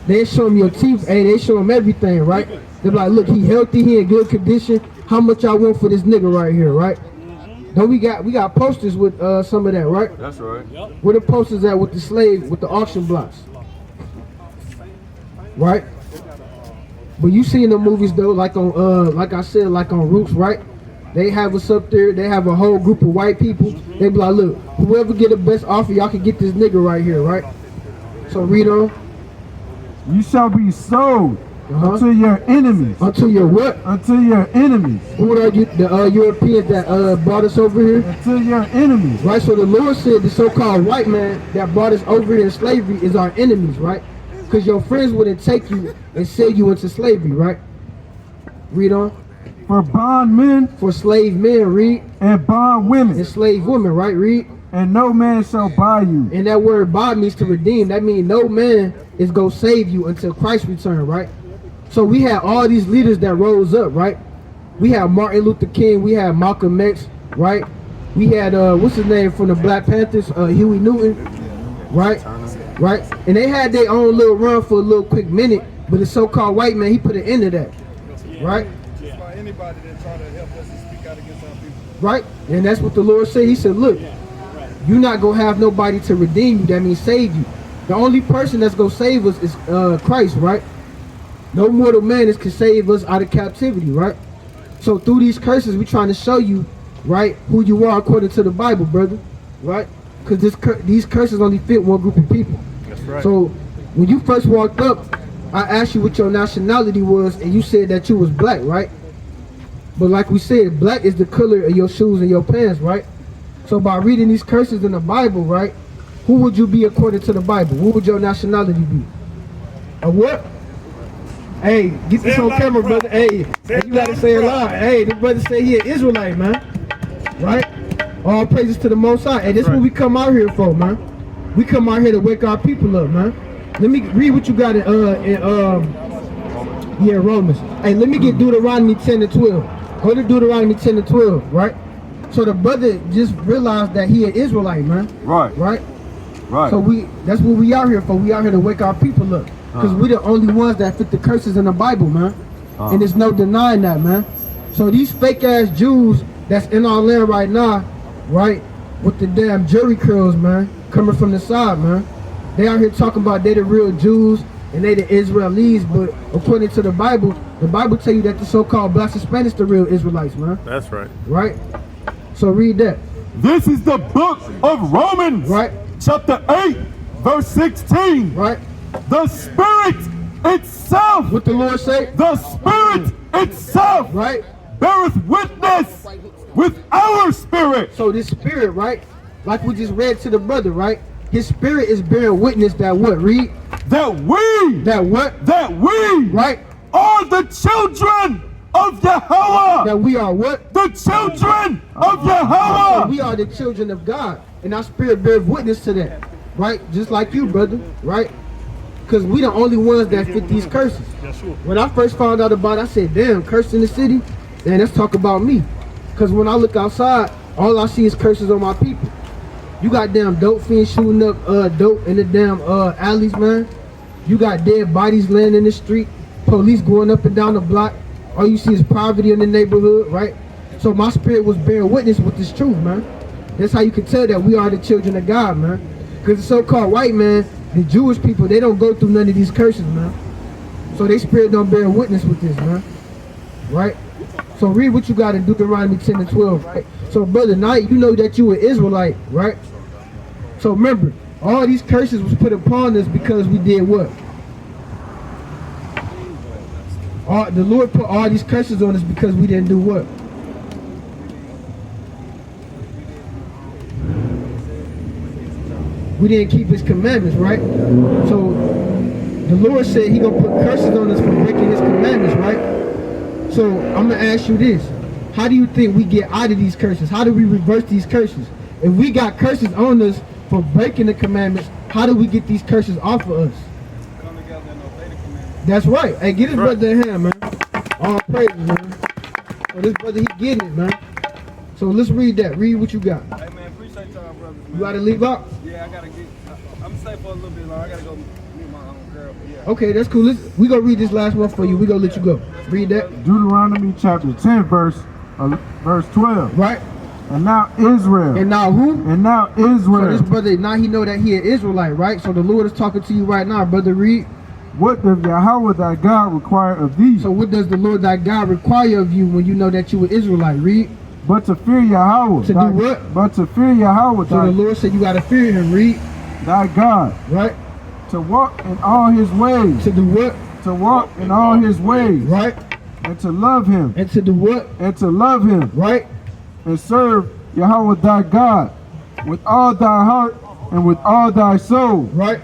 Speaker 2: They show him your teeth, hey, they show him everything, right? They're like, look, he healthy, he in good condition. How much I want for this nigga right here, right? Then we got posters with some of that, right?
Speaker 3: That's right. Yep.
Speaker 2: Where the posters at with the slave, with the auction blocks, right? But you seen the movies though, like on like I said, like on Roots, right? They have us up there. They have a whole group of white people. They be like, look, whoever get the best offer, y'all can get this nigga right here, right? So read on.
Speaker 4: You shall be sold unto your enemies.
Speaker 2: Unto your what?
Speaker 4: Unto your enemies.
Speaker 2: Who are you? The Europeans that brought us over here?
Speaker 4: Unto your enemies.
Speaker 2: Right, so the Lord said the so-called white man that brought us over here in slavery is our enemies, right? Because your friends wouldn't take you and sell you into slavery, right? Read on.
Speaker 4: For bondmen.
Speaker 2: For slave men, read.
Speaker 4: And bond women.
Speaker 2: And slave women, right? Read.
Speaker 4: And no man shall buy you.
Speaker 2: And that word buy means to redeem. That means no man is going to save you until Christ return, right? So we had all these leaders that rose up, right? We had Martin Luther King. We had Malcolm X, right? We had, what's his name from the Black Panthers? Huey Newton, right? Right? And they had their own little run for a little quick minute, but the so-called white man, he put an end to that, right?
Speaker 5: Anybody that try to help us to speak out against our people.
Speaker 2: Right? And that's what the Lord said. He said, look, you're not going to have nobody to redeem you. That means save you. The only person that's going to save us is Christ, right? No mortal man can save us out of captivity, right? So through these curses, we're trying to show you, right, who you are according to the Bible, brother, right? Because these curses only fit one group of people.
Speaker 5: That's right.
Speaker 2: So when you first walked up, I asked you what your nationality was, and you said that you was black, right? But like we said, black is the color of your shoes and your pants, right? So by reading these curses in the Bible, right, who would you be according to the Bible? What would your nationality be? A what? Hey, get this on camera, brother. Hey, you gotta say it loud. Hey, the brother said he an Israelite, man. Right? All praises to the Most High. And this is what we come out here for, man. We come out here to wake our people up, man. Let me read what you got in Romans. Hey, let me get Deuteronomy 10 and 12. Go to Deuteronomy 10 and 12, right? So the brother just realized that he an Israelite, man.
Speaker 3: Right.
Speaker 2: Right?
Speaker 3: Right.
Speaker 2: So that's what we out here for. We out here to wake our people up. Because we're the only ones that fit the curses in the Bible, man. And there's no denying that, man. So these fake ass Jews that's in our land right now, right, with the damn jury curls, man, coming from the side, man. They out here talking about they the real Jews and they the Israelis, but according to the Bible tell you that the so-called blacks and Spanish the real Israelites, man.
Speaker 5: That's right.
Speaker 2: Right? So read that.
Speaker 3: This is the book of Romans,
Speaker 2: right?
Speaker 3: Chapter 8, verse 16.
Speaker 2: Right?
Speaker 3: The Spirit itself.
Speaker 2: What the Lord say?
Speaker 3: The Spirit itself.
Speaker 2: Right?
Speaker 3: Beareth witness with our spirit.
Speaker 2: So this spirit, right? Like we just read to the brother, right? His spirit is bearing witness that what? Read.
Speaker 3: That we,
Speaker 2: That what?
Speaker 3: that we
Speaker 2: Right?
Speaker 3: are the children of Yahweh.
Speaker 2: That we are what?
Speaker 3: The children of
Speaker 2: So
Speaker 3: Yahweh.
Speaker 2: we are the children of God. And our spirit bears witness to that. Right? Just like you, brother. Right? Because we the only ones that fit these curses. When I first found out about it, I said, damn, cursed in the city? Man, let's talk about me. Because when I look outside, all I see is curses on my people. You got damn dope fiends shooting up dope in the damn alleys, man. You got dead bodies laying in the street. Police going up and down the block. All you see is poverty in the neighborhood, right? So my spirit was bearing witness with this truth, man. That's how you can tell that we are the children of God, man. Because the so-called white man, the Jewish people, they don't go through none of these curses, man. So their spirit don't bear witness with this, man. Right? So read what you got in Deuteronomy 10 and 12, right? So brother Knight, you know that you an Israelite, right? So remember, all these curses was put upon us because we did what? The Lord put all these curses on us because we didn't do what? We didn't keep his commandments, right? So the Lord said he gonna put curses on us for breaking his commandments, right? So I'm gonna ask you this. How do you think we get out of these curses? How do we reverse these curses? If we got curses on us for breaking the commandments, how do we get these curses off of us?
Speaker 5: Come together and obey the commandments.
Speaker 2: That's right. Hey, get his brother a hand, man. All praises, man. So this brother, he getting it, man. So let's read that. Read what you got.
Speaker 5: Hey man, appreciate y'all brothers, man.
Speaker 2: You gotta leave out?
Speaker 5: Yeah, I gotta get. I'm stay for a little bit long. I gotta go meet my own girl. But yeah.
Speaker 2: Okay, that's cool. We gonna read this last one for you. We gonna let you go. Read that.
Speaker 4: Deuteronomy chapter 10, verse 12.
Speaker 2: Right?
Speaker 4: And now Israel.
Speaker 2: And now who?
Speaker 4: And now
Speaker 2: So
Speaker 4: Israel.
Speaker 2: this brother, now he know that he an Israelite, right? So the Lord is talking to you right now, brother. Read.
Speaker 4: What does Yahweh thy God require of thee?
Speaker 2: So what does the Lord thy God require of you when you know that you an Israelite? Read.
Speaker 4: But to fear Yahweh.
Speaker 2: To do what?
Speaker 4: But to fear Yahweh
Speaker 2: So the Lord said you gotta fear him. Read.
Speaker 4: thy God.
Speaker 2: Right?
Speaker 4: To walk in all his ways.
Speaker 2: To do what?
Speaker 4: To walk in all his ways.
Speaker 2: Right?
Speaker 4: And to love him.
Speaker 2: And to do what?
Speaker 4: And to love him.
Speaker 2: Right?
Speaker 4: And serve Yahweh thy God with all thy heart and with all thy soul.
Speaker 2: Right?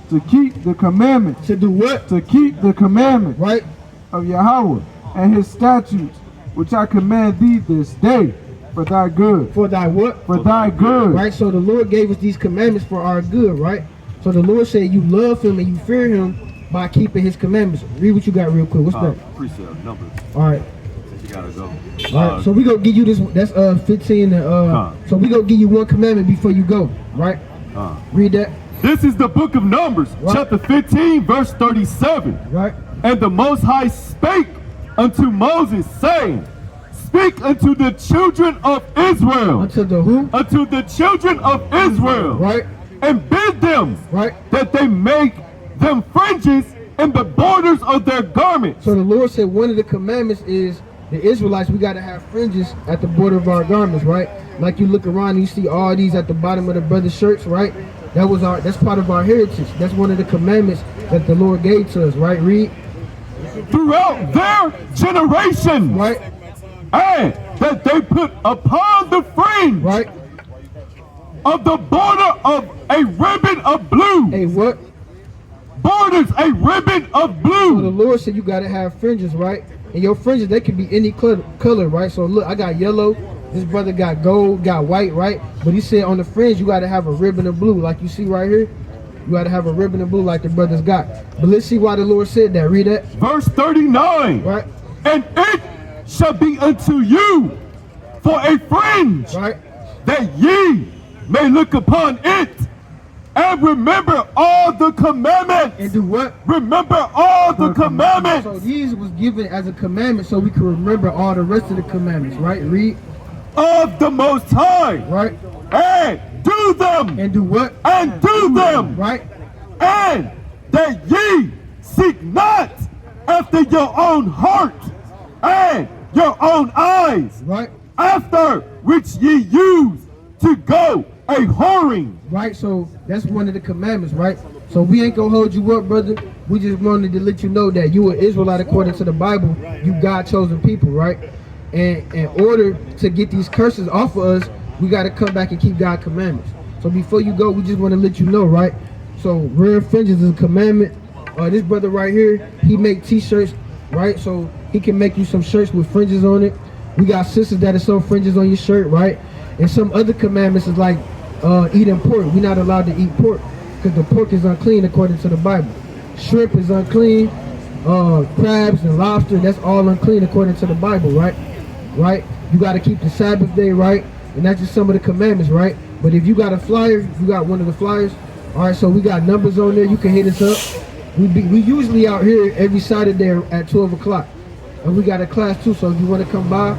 Speaker 4: To keep the commandments.
Speaker 2: To do what?
Speaker 4: To keep the commandments
Speaker 2: Right?
Speaker 4: of Yahweh and his statutes, which I command thee this day for thy good.
Speaker 2: For thy what?
Speaker 4: For thy good.
Speaker 2: Right? So the Lord gave us these commandments for our good, right? So the Lord said you love him and you fear him by keeping his commandments. Read what you got real quick. What's that?
Speaker 3: Precept numbers.
Speaker 2: All right.
Speaker 3: You gotta go.
Speaker 2: All right. So we gonna give you this. That's 15. So we gonna give you one commandment before you go. Right? Read that.
Speaker 3: This is the book of Numbers,
Speaker 2: Right.
Speaker 3: chapter 15, verse 37.
Speaker 2: Right?
Speaker 3: And the Most High spake unto Moses, saying, Speak unto the children of Israel,
Speaker 2: Unto the who?
Speaker 3: unto the children of Israel,
Speaker 2: Right?
Speaker 3: and bid them
Speaker 2: Right?
Speaker 3: that they make them fringes in the borders of their garments.
Speaker 2: So the Lord said one of the commandments is the Israelites, we got to have fringes at the border of our garments, right? Like you look around and you see all these at the bottom of the brother's shirts, right? That's part of our heritage. That's one of the commandments that the Lord gave to us, right? Read.
Speaker 3: Throughout their generation,
Speaker 2: Right?
Speaker 3: and that they put upon the fringe
Speaker 2: Right?
Speaker 3: of the border of a ribbon of blue.
Speaker 2: Hey, what?
Speaker 3: Borders a ribbon of
Speaker 2: So the
Speaker 3: blue.
Speaker 2: Lord said you got to have fringes, right? And your fringes, they can be any color, right? So look, I got yellow. This brother got gold, got white, right? But he said on the fringe, you got to have a ribbon of blue. Like you see right here. You got to have a ribbon of blue like the brothers got. But let's see why the Lord said that. Read that.
Speaker 3: Verse 39.
Speaker 2: Right?
Speaker 3: And it shall be unto you for a fringe,
Speaker 2: Right?
Speaker 3: that ye may look upon it and remember all the commandments.
Speaker 2: And do what?
Speaker 3: Remember all the
Speaker 2: So
Speaker 3: commandments
Speaker 2: these was given as a commandment so we can remember all the rest of the commandments, right? Read.
Speaker 3: of the Most High,
Speaker 2: Right?
Speaker 3: and do them,
Speaker 2: And do what?
Speaker 3: and do them,
Speaker 2: Right?
Speaker 3: and that ye seek not after your own heart and your own eyes,
Speaker 2: Right?
Speaker 3: after which ye use to go a whoring.
Speaker 2: Right? So that's one of the commandments, right? So we ain't gonna hold you up, brother. We just wanted to let you know that you are Israelite according to the Bible. You God chosen people, right? And in order to get these curses off of us, we got to come back and keep God's commandments. So before you go, we just want to let you know, right? So wearing fringes is a commandment. This brother right here, he make t-shirts, right? So he can make you some shirts with fringes on it. We got sisters that are sew fringes on your shirt, right? And some other commandments is like eating pork. We're not allowed to eat pork because the pork is unclean according to the Bible. Shrimp is unclean. Crabs and lobster, that's all unclean according to the Bible, right? Right? You got to keep the Sabbath day, right? And that's just some of the commandments, right? But if you got a flyer, you got one of the flyers, all right, so we got numbers on there. You can hit us up. We usually out here every Saturday at 12 o'clock. And we got a class too, so if you want to come by,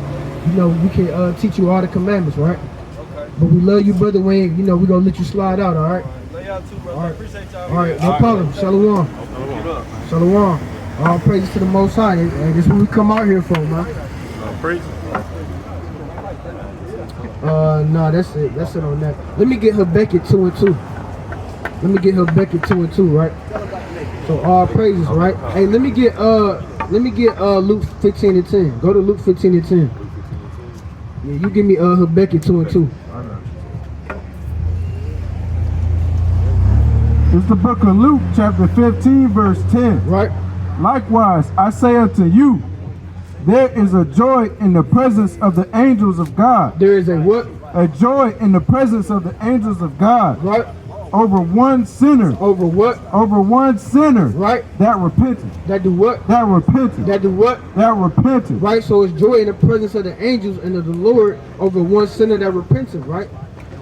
Speaker 2: you know, we can teach you all the commandments, right?
Speaker 5: Okay.
Speaker 2: But we love you, brother Wayne. You know, we're going to let you slide out, all right?
Speaker 5: Love y'all too, brother.
Speaker 2: All right.
Speaker 5: Appreciate y'all.
Speaker 2: All right, no problem. Shalom. Shalom. All praises to the Most High. And this is what we come out here for, man.
Speaker 1: Praise.
Speaker 2: No, that's it. That's it on that. Let me get her Beckett 2 and 2. Let me get her Beckett 2 and 2, right? So all praises, right? Hey, let me get Luke 15 and 10. Go to Luke 15 and 10. Yeah, you give me her Beckett 2 and 2.
Speaker 4: It's the book of Luke, chapter 15, verse 10.
Speaker 2: Right?
Speaker 4: Likewise, I say unto you, there is a joy in the presence of the angels of God.
Speaker 2: There is a what?
Speaker 4: A joy in the presence of the angels of God.
Speaker 2: Right?
Speaker 4: Over one sinner.
Speaker 2: Over what?
Speaker 4: Over one sinner.
Speaker 2: Right?
Speaker 4: That repented.
Speaker 2: That do what?
Speaker 4: That repented.
Speaker 2: That do what?
Speaker 4: That repented.
Speaker 2: Right? So it's joy in the presence of the angels and of the Lord over one sinner that repented, right?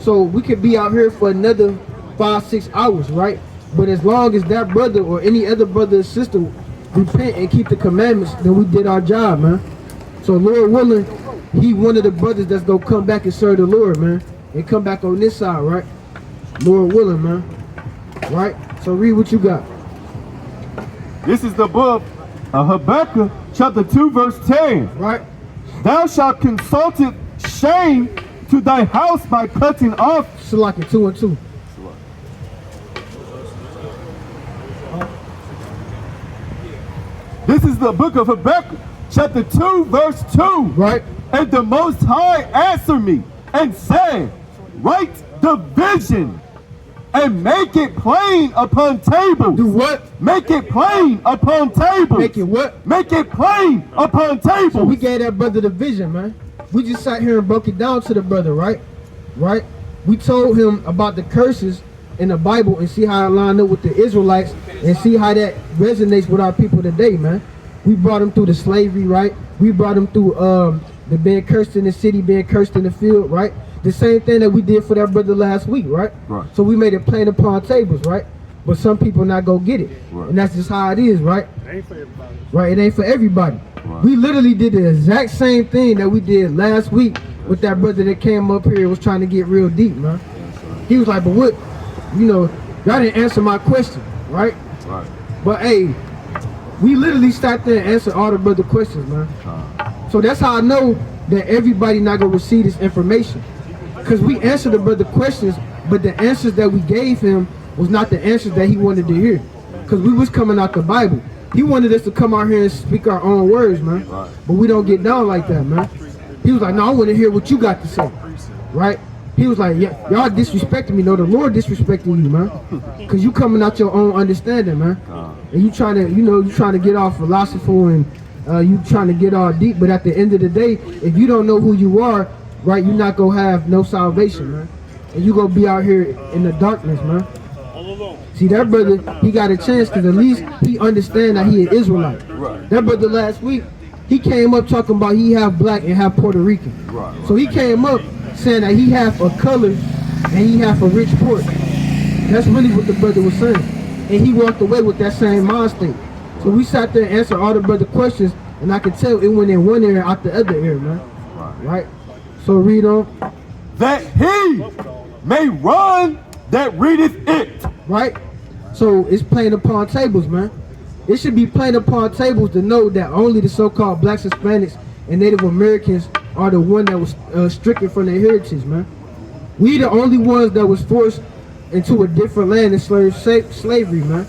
Speaker 2: So we could be out here for another 5-6 hours, right? But as long as that brother or any other brother or sister repent and keep the commandments, then we did our job, man. So Lord willing, he one of the brothers that's gonna come back and serve the Lord, man, and come back on this side, right? Lord willing, man. Right? So read what you got.
Speaker 3: This is the book of Habakkuk, chapter 2, verse 10.
Speaker 2: Right?
Speaker 3: Thou shalt consult shame to thy house by cutting off.
Speaker 2: Salaki 2 and 2.
Speaker 3: This is the book of Habakkuk, chapter 2, verse 2.
Speaker 2: Right?
Speaker 3: And the Most High answered me and said, write the vision and make it plain upon tables.
Speaker 2: Do what?
Speaker 3: Make it plain upon tables.
Speaker 2: Make it what?
Speaker 3: Make it plain upon tables.
Speaker 2: So we gave that brother the vision, man. We just sat here and broke it down to the brother, right? Right? We told him about the curses in the Bible and see how it lined up with the Israelites and see how that resonates with our people today, man. We brought them through the slavery, right? We brought them through the being cursed in the city, being cursed in the field, right? The same thing that we did for that brother last week, right?
Speaker 3: Right.
Speaker 2: So we made it plain upon tables, right? But some people not go get it.
Speaker 3: Right.
Speaker 2: And that's just how it is, right?
Speaker 1: It ain't for everybody.
Speaker 2: Right, it ain't for everybody.
Speaker 3: Right.
Speaker 2: We literally did the exact same thing that we did last week with that brother that came up here and was trying to get real deep, man. He was like, but what, you know, y'all didn't answer my question, right?
Speaker 3: Right.
Speaker 2: But hey, we literally sat there and answered all the brother questions, man. So that's how I know that everybody not gonna receive this information. Because we answered the brother questions, but the answers that we gave him was not the answers that he wanted to hear. Because we was coming out the Bible. He wanted us to come out here and speak our own words, man.
Speaker 3: Right.
Speaker 2: But we don't get down like that, man. He was like, no, I want to hear what you got to say, right? He was like, yeah, y'all disrespecting me. No, the Lord disrespecting you, man. Because you coming out your own understanding, man. And you trying to, you know, you trying to get all philosophical and you trying to get all deep. But at the end of the day, if you don't know who you are, right, you're not going to have no salvation, man. And you going to be out here in the darkness, man. See, that brother, he got a chance because at least he understand that he an Israelite.
Speaker 3: Right.
Speaker 2: That brother last week, he came up talking about he half black and half Puerto Rican.
Speaker 3: Right.
Speaker 2: So he came up saying that he half a color and he half a rich port. That's really what the brother was saying. And he walked away with that same mind state. So we sat there and answered all the brother questions, and I could tell it went in one ear out the other ear, man. Right? So read on.
Speaker 3: That he may run that readeth it.
Speaker 2: Right? So it's plain upon tables, man. It should be plain upon tables to know that only the so-called blacks, Hispanics, and Native Americans are the one that was stricken from their heritage, man. We the only ones that was forced into a different land and slavery, man.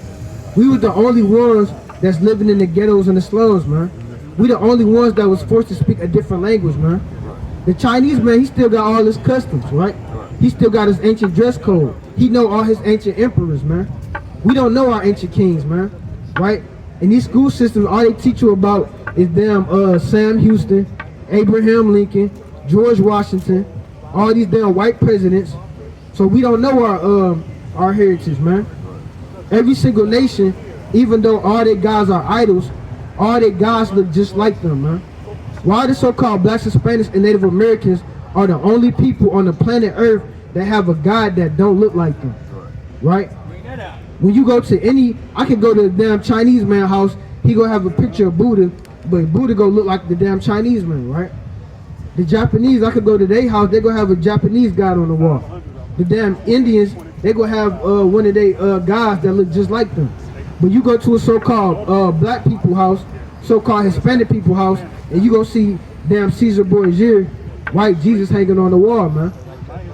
Speaker 2: We were the only ones that's living in the ghettos and the slums, man. We the only ones that was forced to speak a different language, man. The Chinese man, he still got all his customs, right? He still got his ancient dress code. He know all his ancient emperors, man. We don't know our ancient kings, man. Right? In these school systems, all they teach you about is damn Sam Houston, Abraham Lincoln, George Washington, all these damn white presidents. So we don't know our heritage, man. Every single nation, even though all their gods are idols, all their gods look just like them, man. Why the so-called blacks, Hispanics, and Native Americans are the only people on the planet Earth that have a god that don't look like them, right? When you go to any, I can go to the damn Chinese man house, he gonna have a picture of Buddha, but Buddha gonna look like the damn Chinese man, right? The Japanese, I could go to their house, they gonna have a Japanese god on the wall. The damn Indians, they gonna have one of their gods that look just like them. But you go to a so-called black people house, so-called Hispanic people house, and you gonna see damn Caesar Borgia, white Jesus hanging on the wall, man.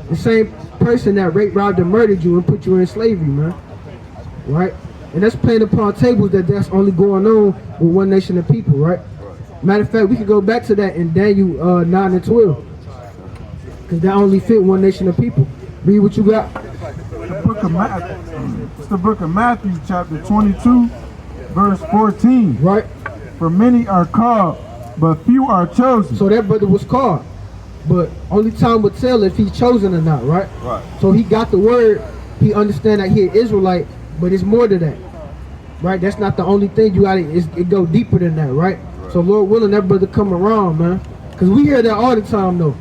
Speaker 2: The same person that raped, robbed, and murdered you and put you in slavery, man. Right? And that's playing upon tables that's only going on with one nation of people, right? Matter of fact, we could go back to that in Daniel 9 and 12. Because that only fit one nation of people. Read what you got.
Speaker 4: The book of Matthew. It's the book of Matthew, chapter 22, verse 14.
Speaker 2: Right?
Speaker 4: For many are called, but few are chosen.
Speaker 2: So that brother was called. But only time will tell if he's chosen or not, right?
Speaker 3: Right.
Speaker 2: So he got the word. He understand that he an Israelite, but it's more to that. Right? That's not the only thing. You gotta, it go deeper than that, right? So Lord willing, that brother come around, man. Because we hear that all the time, though.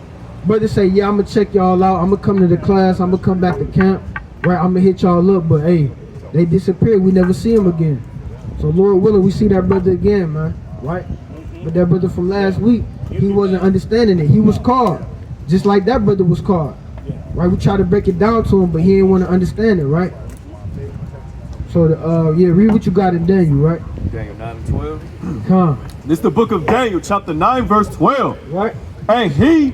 Speaker 2: Brothers say, yeah, I'm going to check y'all out. I'm going to come to the class. I'm going to come back to camp. Right? I'm going to hit y'all up. But, hey, they disappear. We never see them again. So, Lord willing, we see that brother again, man. Right? But that brother from last week, he wasn't understanding it. He was called. Just like that brother was called. Right? We try to break it down to him, but he didn't want to understand it, right? So, yeah, read what you got in Daniel, right?
Speaker 3: Daniel 9 and 12.
Speaker 2: Come.
Speaker 3: This is the book of Daniel, chapter 9, verse 12.
Speaker 2: Right?
Speaker 3: And he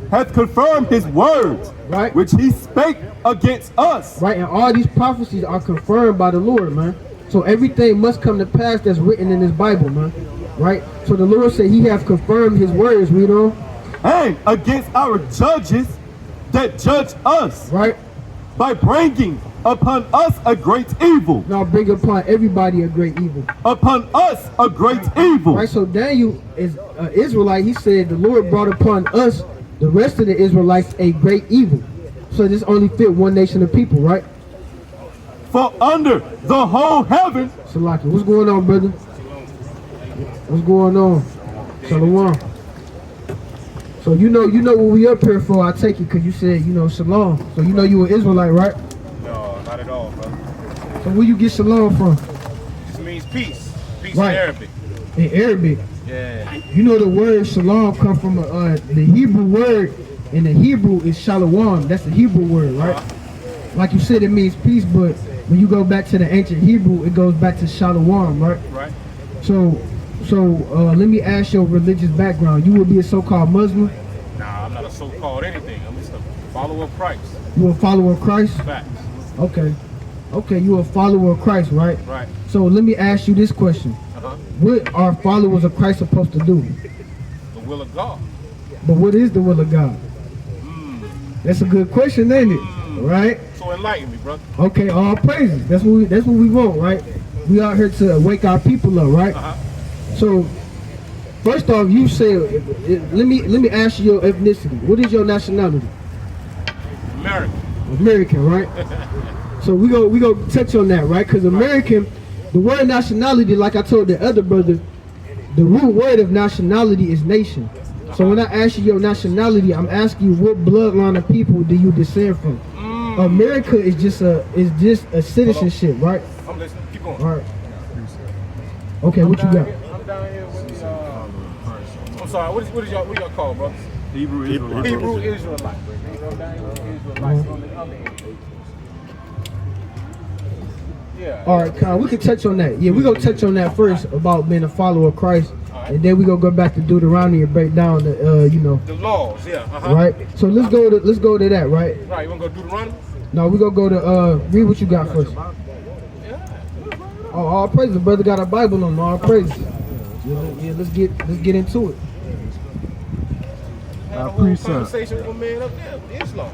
Speaker 3: hath confirmed his words,
Speaker 2: Right.
Speaker 3: which he spake against us.
Speaker 2: Right, and all these prophecies are confirmed by the Lord, man. So everything must come to pass that's written in this Bible, man. Right? So the Lord said he hath confirmed his words, read on.
Speaker 3: And against our judges that judge us,
Speaker 2: Right?
Speaker 3: by bringing upon us a great evil.
Speaker 2: Now bring upon everybody a great evil.
Speaker 3: Upon us a great evil.
Speaker 2: Right, so Daniel is an Israelite. He said the Lord brought upon us, the rest of the Israelites, a great evil. So this only fit one nation of people, right?
Speaker 3: For under the whole heaven.
Speaker 2: Salaki, what's going on, brother? What's going on? Shalom. So you know what we up here for, I take it, because you said, shalom. So you know you an Israelite, right?
Speaker 5: No, not at all, bro.
Speaker 2: So where you get shalom from?
Speaker 5: This means peace. Peace
Speaker 2: Right.
Speaker 5: in Arabic.
Speaker 2: In Arabic.
Speaker 5: Yeah.
Speaker 2: You know the word shalom come from the Hebrew word, and the Hebrew is shalom. That's the Hebrew word, right? Like you said, it means peace, but when you go back to the ancient Hebrew, it goes back to shalom, right?
Speaker 5: Right.
Speaker 2: So let me ask your religious background. You would be a so-called Muslim?
Speaker 5: Nah, I'm not a so-called anything. I'm just a follower of Christ.
Speaker 2: You a follower of Christ?
Speaker 5: Facts.
Speaker 2: Okay. Okay, you a follower of Christ, right?
Speaker 5: Right.
Speaker 2: So let me ask you this question. What are followers of Christ supposed to do?
Speaker 5: The will of God.
Speaker 2: But what is the will of God? That's a good question, ain't it? Right?
Speaker 5: So enlighten me, brother.
Speaker 2: Okay, all praises. That's what we want, right? We out here to wake our people up, right? So first off, you said, let me ask you your ethnicity. What is your nationality?
Speaker 5: American.
Speaker 2: American, right? So we go touch on that, right? Because American, the word nationality, like I told the other brother, the root word of nationality is nation. So when I ask you your nationality, I'm asking you what bloodline of people do you descend from? America is just a citizenship, right?
Speaker 5: I'm listening. Keep going.
Speaker 2: All right. Okay, what you got?
Speaker 5: I'm down here with I'm sorry. What is y'all call, bro?
Speaker 3: Hebrew Israelite.
Speaker 5: Hebrew Israelite. I'm down here with Israelites on the other end. Yeah.
Speaker 2: All right, Kyle, we can touch on that. Yeah, we're going to touch on that first about being a follower of Christ. And then we're going to go back to Deuteronomy and break down the,
Speaker 5: The laws, yeah.
Speaker 2: Right? So let's go to that, right?
Speaker 5: Right, you want to go Deuteronomy?
Speaker 2: No, we're going to go to, read what you got first. Oh, all praises. The brother got a Bible on him. All praises. Yeah, let's get into it.
Speaker 5: Had a whole
Speaker 4: Precept.
Speaker 5: conversation with a man up there, Islam.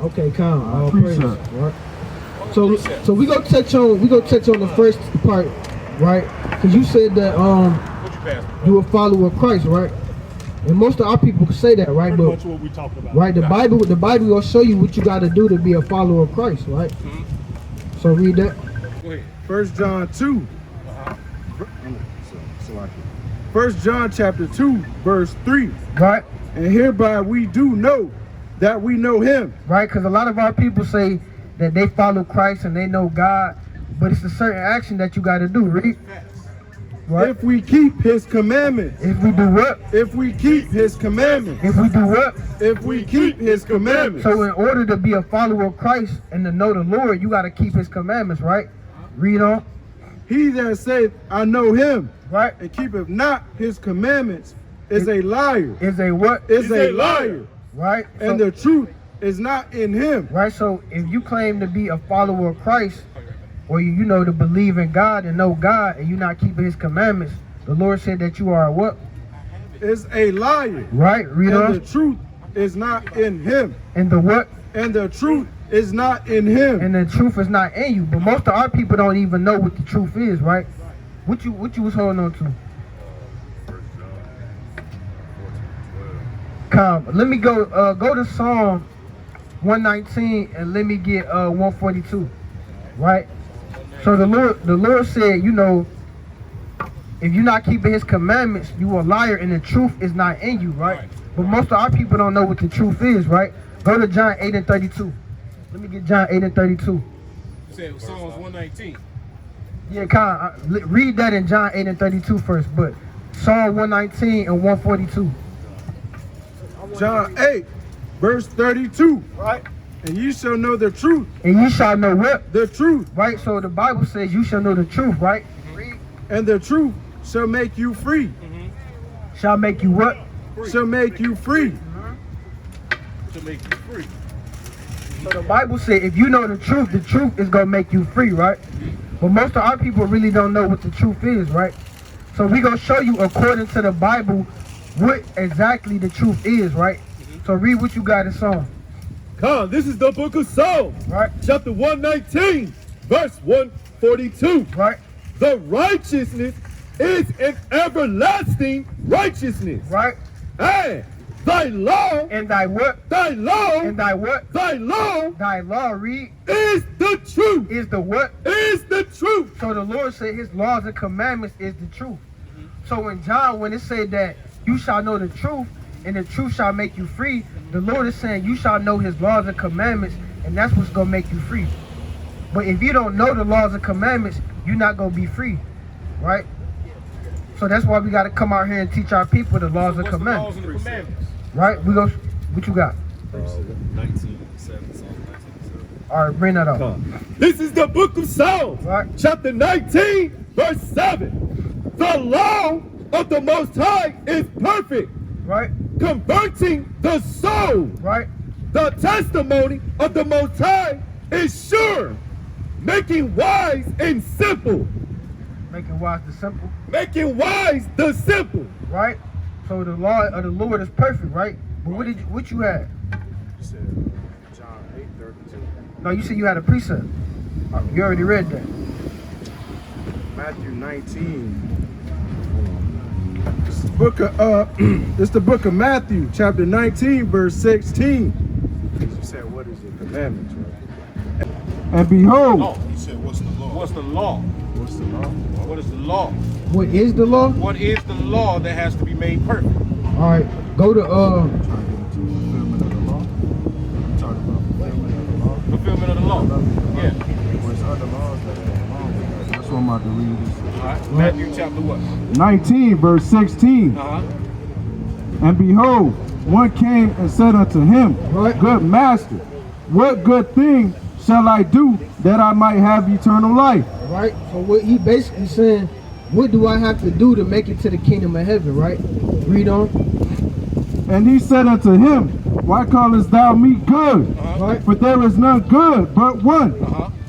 Speaker 2: Okay, calm. All
Speaker 4: Precept.
Speaker 2: praises, right? So we gonna touch on the first part, right? Because you said that you a follower of Christ, right? And most of our people can say that, right?
Speaker 6: Pretty
Speaker 2: But
Speaker 6: much what we talked about.
Speaker 2: right, the Bible will show you what you got to do to be a follower of Christ, right? So read that.
Speaker 5: Go ahead.
Speaker 4: 1 John 2. 1 John chapter 2, verse 3.
Speaker 2: Right,
Speaker 4: And hereby we do know that we know him.
Speaker 2: right. Because a lot of our people say that they follow Christ and they know God, but it's a certain action that you got to do. Read. Right.
Speaker 4: If we keep his commandments.
Speaker 2: If we do what?
Speaker 4: If we keep his commandments.
Speaker 2: If we do what?
Speaker 4: If we keep his commandments.
Speaker 2: So in order to be a follower of Christ and to know the Lord, you got to keep his commandments, right? Read on.
Speaker 4: He that saith, I know him,
Speaker 2: Right.
Speaker 4: and keepeth not his commandments, is a liar.
Speaker 2: Is a what?
Speaker 4: Is a liar.
Speaker 2: Right.
Speaker 4: And
Speaker 2: So-
Speaker 4: the truth is not in him.
Speaker 2: right. So if you claim to be a follower of Christ, or you know to believe in God and know God, and you're not keeping his commandments, the Lord said that you are a what?
Speaker 4: Is a liar.
Speaker 2: Right. Read
Speaker 4: And
Speaker 2: on.
Speaker 4: the truth is not in him.
Speaker 2: And the what?
Speaker 4: And the truth is not in him.
Speaker 2: And the truth is not in you. But most of our people don't even know what the truth is, right? What you was holding on to? Come. Let me go to Psalm 119 and let me get 142. Right? So the Lord said, you know, if you're not keeping his commandments, you a liar and the truth is not in you, right? But most of our people don't know what the truth is, right? Go to John 8 and 32. Let me get John 8 and 32.
Speaker 5: You said Psalms 119.
Speaker 2: Yeah, read that in John 8 and 32 first, but Psalm 119 and 142.
Speaker 4: John 8, verse 32.
Speaker 2: Right?
Speaker 4: And ye shall know the truth.
Speaker 2: And you shall know what?
Speaker 4: The truth.
Speaker 2: Right? So the Bible says you shall know the truth, right?
Speaker 4: And the truth shall make you free.
Speaker 2: Shall make you what?
Speaker 4: Shall make you free.
Speaker 5: To make you free.
Speaker 2: So the Bible says if you know the truth is going to make you free, right? But most of our people really don't know what the truth is, right? So we're going to show you according to the Bible what exactly the truth is, right? So read what you got in Psalm.
Speaker 3: Come, this is the book of Psalms,
Speaker 2: Right?
Speaker 3: chapter 119, verse 142.
Speaker 2: Right?
Speaker 3: The righteousness is an everlasting righteousness.
Speaker 2: Right?
Speaker 3: And thy law,
Speaker 2: And thy what?
Speaker 3: thy law,
Speaker 2: And thy what?
Speaker 3: thy law
Speaker 2: Thy law, read,
Speaker 3: is the truth,
Speaker 2: is the what?
Speaker 3: is the truth.
Speaker 2: So the Lord said his laws and commandments is the truth. So in John, when it said that you shall know the truth and the truth shall make you free, the Lord is saying you shall know his laws and commandments, and that's what's going to make you free. But if you don't know the laws and commandments, you're not going to be free, right? So that's why we got to come out here and teach our people the laws and
Speaker 5: What's the laws
Speaker 2: commandments,
Speaker 5: and the commandments?
Speaker 2: right? We go, what you got?
Speaker 5: 19:7, Psalms 19:7.
Speaker 2: All right, bring that up.
Speaker 3: Come. This is the book of Psalms,
Speaker 2: Right.
Speaker 3: chapter 19, verse 7. The law of the Most High is perfect,
Speaker 2: Right?
Speaker 3: converting the soul.
Speaker 2: Right?
Speaker 3: The testimony of the Most High is sure, making wise and simple.
Speaker 2: Making wise the simple,
Speaker 3: Making wise the simple.
Speaker 2: right? So the law of the Lord is perfect, right? But what you had?
Speaker 4: You said John 8:32.
Speaker 2: No, you said you had a precept. You already read that.
Speaker 4: Matthew 19. It's the book of Matthew, chapter 19, verse 16. You said, what is the commandments, right? And behold,
Speaker 5: Law. You said, what's the law? What's the law?
Speaker 4: what's the law?
Speaker 5: What is the law?
Speaker 2: What is the law?
Speaker 5: What is the law that has to be made perfect?
Speaker 2: All right, go to
Speaker 4: Trying to get into fulfillment of the law. I'm talking about fulfillment of the law.
Speaker 5: Fulfillment of the law. Yeah.
Speaker 4: There's other laws that are wrong. That's what I'm about to read.
Speaker 5: All right. Matthew chapter what?
Speaker 4: 19, verse 16. And behold, one came and said unto him,
Speaker 2: Right.
Speaker 4: Good master, what good thing shall I do that I might have eternal life?
Speaker 2: right. So what he basically saying, what do I have to do to make it to the kingdom of heaven, right? Read on.
Speaker 4: And he said unto him, Why callest thou me good?
Speaker 2: Right?
Speaker 4: For there is none good but one,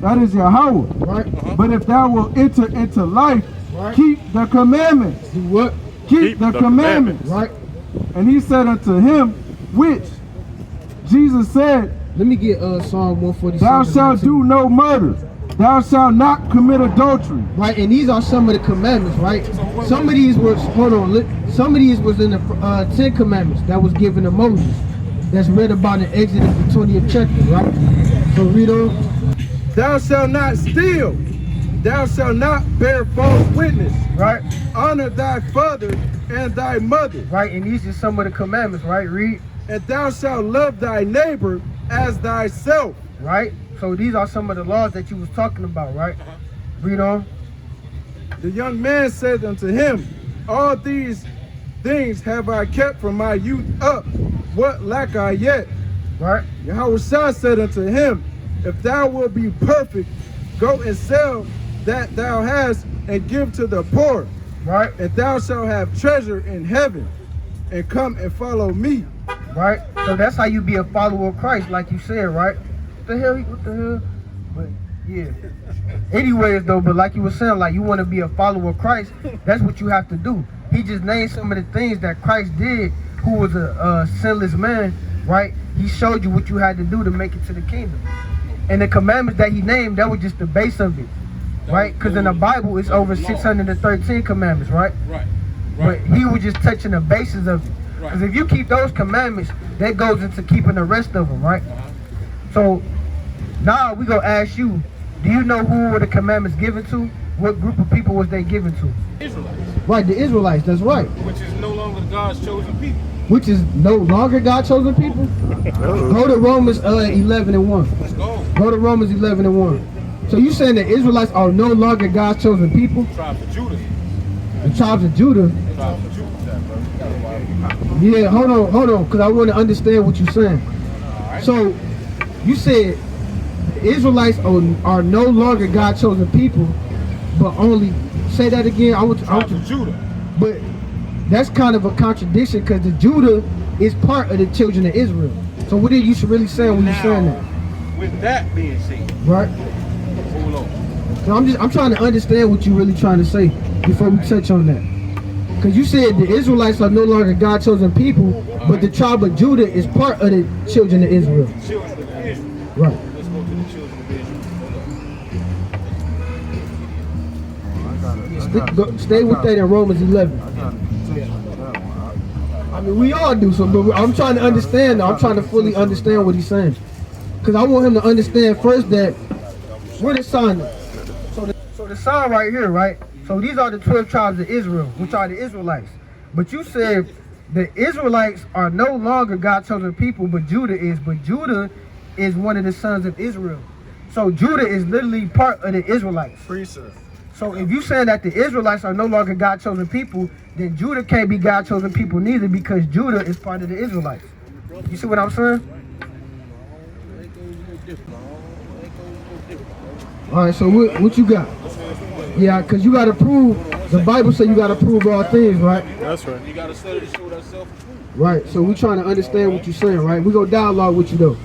Speaker 4: that is Yahawah.
Speaker 2: Right?
Speaker 4: But if thou wilt enter into life,
Speaker 2: Right.
Speaker 4: keep the commandments.
Speaker 2: Do what?
Speaker 4: Keep the commandments.
Speaker 2: Right?
Speaker 4: And he said unto him, which? Jesus said,
Speaker 2: Let me get Psalm 147.
Speaker 4: Thou shalt do no murder. Thou shalt not commit adultery.
Speaker 2: Right, and these are some of the commandments, right? Some of these was, some of these was in the 10 commandments that was given to Moses. That's read about in Exodus, the 20th chapter, right? So read on.
Speaker 4: Thou shalt not steal. Thou shalt not bear false witness.
Speaker 2: Right?
Speaker 4: Honor thy father and thy mother.
Speaker 2: Right, and these are some of the commandments, right? Read.
Speaker 4: And thou shalt love thy neighbor as thyself.
Speaker 2: Right? So these are some of the laws that you was talking about, right? Read on.
Speaker 4: The young man said unto him, all these things have I kept from my youth up. What lack I yet?
Speaker 2: Right?
Speaker 4: Yahawah said unto him, if thou wilt be perfect, go and sell that thou hast and give to the poor.
Speaker 2: Right?
Speaker 4: And thou shalt have treasure in heaven, and come and follow me.
Speaker 2: Right? So that's how you be a follower of Christ, like you said, right? What the hell? But yeah. Anyways though, but like you were saying, like you want to be a follower of Christ, that's what you have to do. He just named some of the things that Christ did, who was a sinless man, right? He showed you what you had to do to make it to the kingdom. And the commandments that he named, that was just the base of it, right? Because in the Bible, it's over 613 commandments, right?
Speaker 5: Right.
Speaker 2: But he was just touching the basis of it. Because if you keep those commandments, that goes into keeping the rest of them, right? So now we gonna ask you, do you know who were the commandments given to? What group of people was they given to?
Speaker 5: Israelites,
Speaker 2: Right, the Israelites, that's right.
Speaker 5: which is no longer God's chosen people.
Speaker 2: Which is no longer God's chosen people? Go to Romans 11 and 1.
Speaker 5: Let's go.
Speaker 2: Go to Romans 11 and 1. So you saying the Israelites are no longer God's chosen people?
Speaker 5: Tribes of Judah.
Speaker 2: The tribes of Judah?
Speaker 5: Tribes of Judah.
Speaker 2: Yeah, hold on, because I want to understand what you're saying. So you said the Israelites are no longer God's chosen people, but only, say that again. I want
Speaker 5: Tribes
Speaker 2: you,
Speaker 5: of Judah.
Speaker 2: but that's kind of a contradiction because the Judah is part of the children of Israel. So what are you really saying when you're saying that?
Speaker 5: With that being said,
Speaker 2: Right?
Speaker 5: hold on.
Speaker 2: So I'm trying to understand what you're really trying to say before we touch on that. Because you said the Israelites are no longer God's chosen people, but the tribe of Judah is part of the children of Israel.
Speaker 5: Children of Israel.
Speaker 2: Right.
Speaker 5: Let's go to the children of Israel.
Speaker 2: Stay with that in Romans 11. I mean, we all do so, but I'm trying to understand. I'm trying to fully understand what he's saying. Because I want him to understand first that where the sign is. So the sign right here, right? So these are the 12 tribes of Israel, which are the Israelites. But you said the Israelites are no longer God's chosen people, but Judah is. But Judah is one of the sons of Israel. So Judah is literally part of the Israelites. So if you saying that the Israelites are no longer God's chosen people, then Judah can't be God's chosen people neither, because Judah is part of the Israelites. You see what I'm saying? All right, so what you got? Yeah, because you got to prove, the Bible says you got to prove all things, right?
Speaker 1: That's right.
Speaker 5: You got to study to show thyself approved.
Speaker 2: Right, so we trying to understand what you're saying, right? We go dialogue with you though.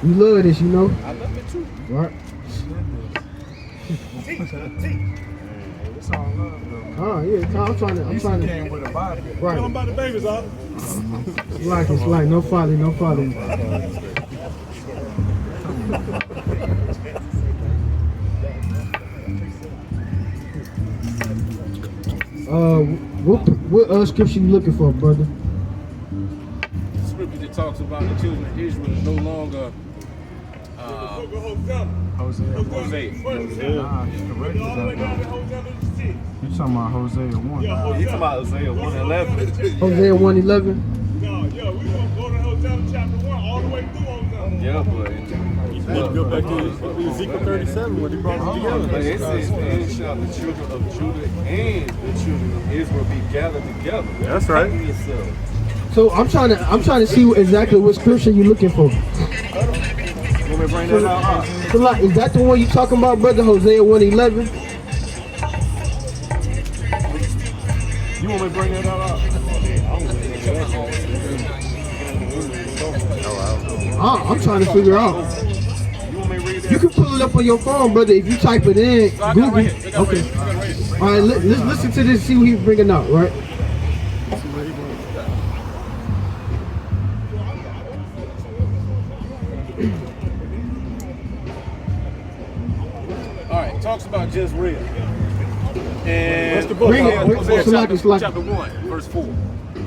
Speaker 2: We love this, you know?
Speaker 5: I love it too.
Speaker 2: Right? Oh yeah, I'm trying to. Right.
Speaker 1: about the babies, huh?
Speaker 2: It's like no folly, no folly. What scripture you looking for, brother?
Speaker 5: The scripture that talks about the children of Israel is no longer Hosea.
Speaker 4: You talking about Hosea 1?
Speaker 5: You talking about Hosea 1:11?
Speaker 2: Hosea 1:11.
Speaker 1: Yeah, we gonna go to Hosea chapter 1 all the way through Hosea.
Speaker 5: Yeah, but
Speaker 1: Let's go back to Ezekiel 37 when he brought them together.
Speaker 5: But it says, "And shall the children of Judah and the children of Israel be gathered together."
Speaker 1: That's right.
Speaker 2: So I'm trying to see exactly what scripture you looking for.
Speaker 5: Want me to bring that out?
Speaker 2: So like, is that the one you talking about, brother? Hosea 1:11.
Speaker 5: You want me to bring that out?
Speaker 2: I'm trying to figure out.
Speaker 5: You want me to read that?
Speaker 2: You can pull it up on your phone, brother. If you type it in, Google. Okay. All right, let's listen to this. See what he's bringing out, right?
Speaker 5: talks about Jezreel. And
Speaker 6: What's the book?
Speaker 5: Hosea chapter 1, verse 4.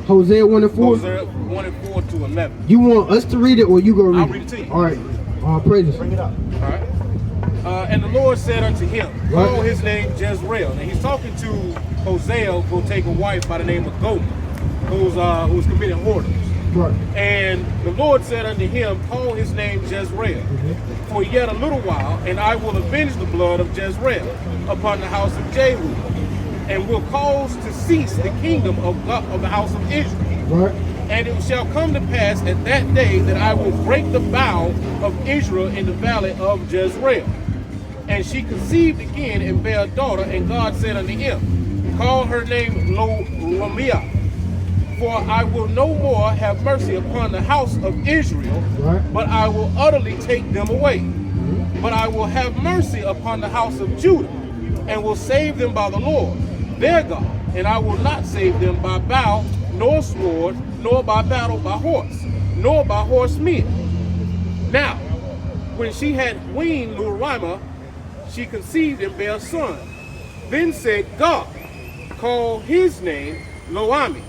Speaker 2: Hosea 1 and 4.
Speaker 5: Hosea 1 and 4 to 11.
Speaker 2: You want us to read it, or you gonna read
Speaker 5: I'll read it to you.
Speaker 2: All right. Praises.
Speaker 6: Bring it up.
Speaker 5: All right. And the Lord said unto him, call his name Jezreel. And he's talking to Hosea, who will take a wife by the name of Gomer, who's committing whoredoms.
Speaker 2: Right.
Speaker 5: And the Lord said unto him, call his name Jezreel, for yet a little while, and I will avenge the blood of Jezreel upon the house of Jehu, and will cause to cease the kingdom of the house of Israel.
Speaker 2: Right.
Speaker 5: And it shall come to pass at that day that I will break the bow of Israel in the valley of Jezreel. And she conceived again and bare a daughter, and God said unto him, call her name Lo-Rumiah, for I will no more have mercy upon the house of Israel, but I will utterly take them away. But I will have mercy upon the house of Judah, and will save them by the Lord, their God. And I will not save them by bow, nor sword, nor by battle by horse, nor by horsemen. Now, when she had weaned Lo-Rumiah, she conceived and bare a son. Then said God, call his name Lo-Ami,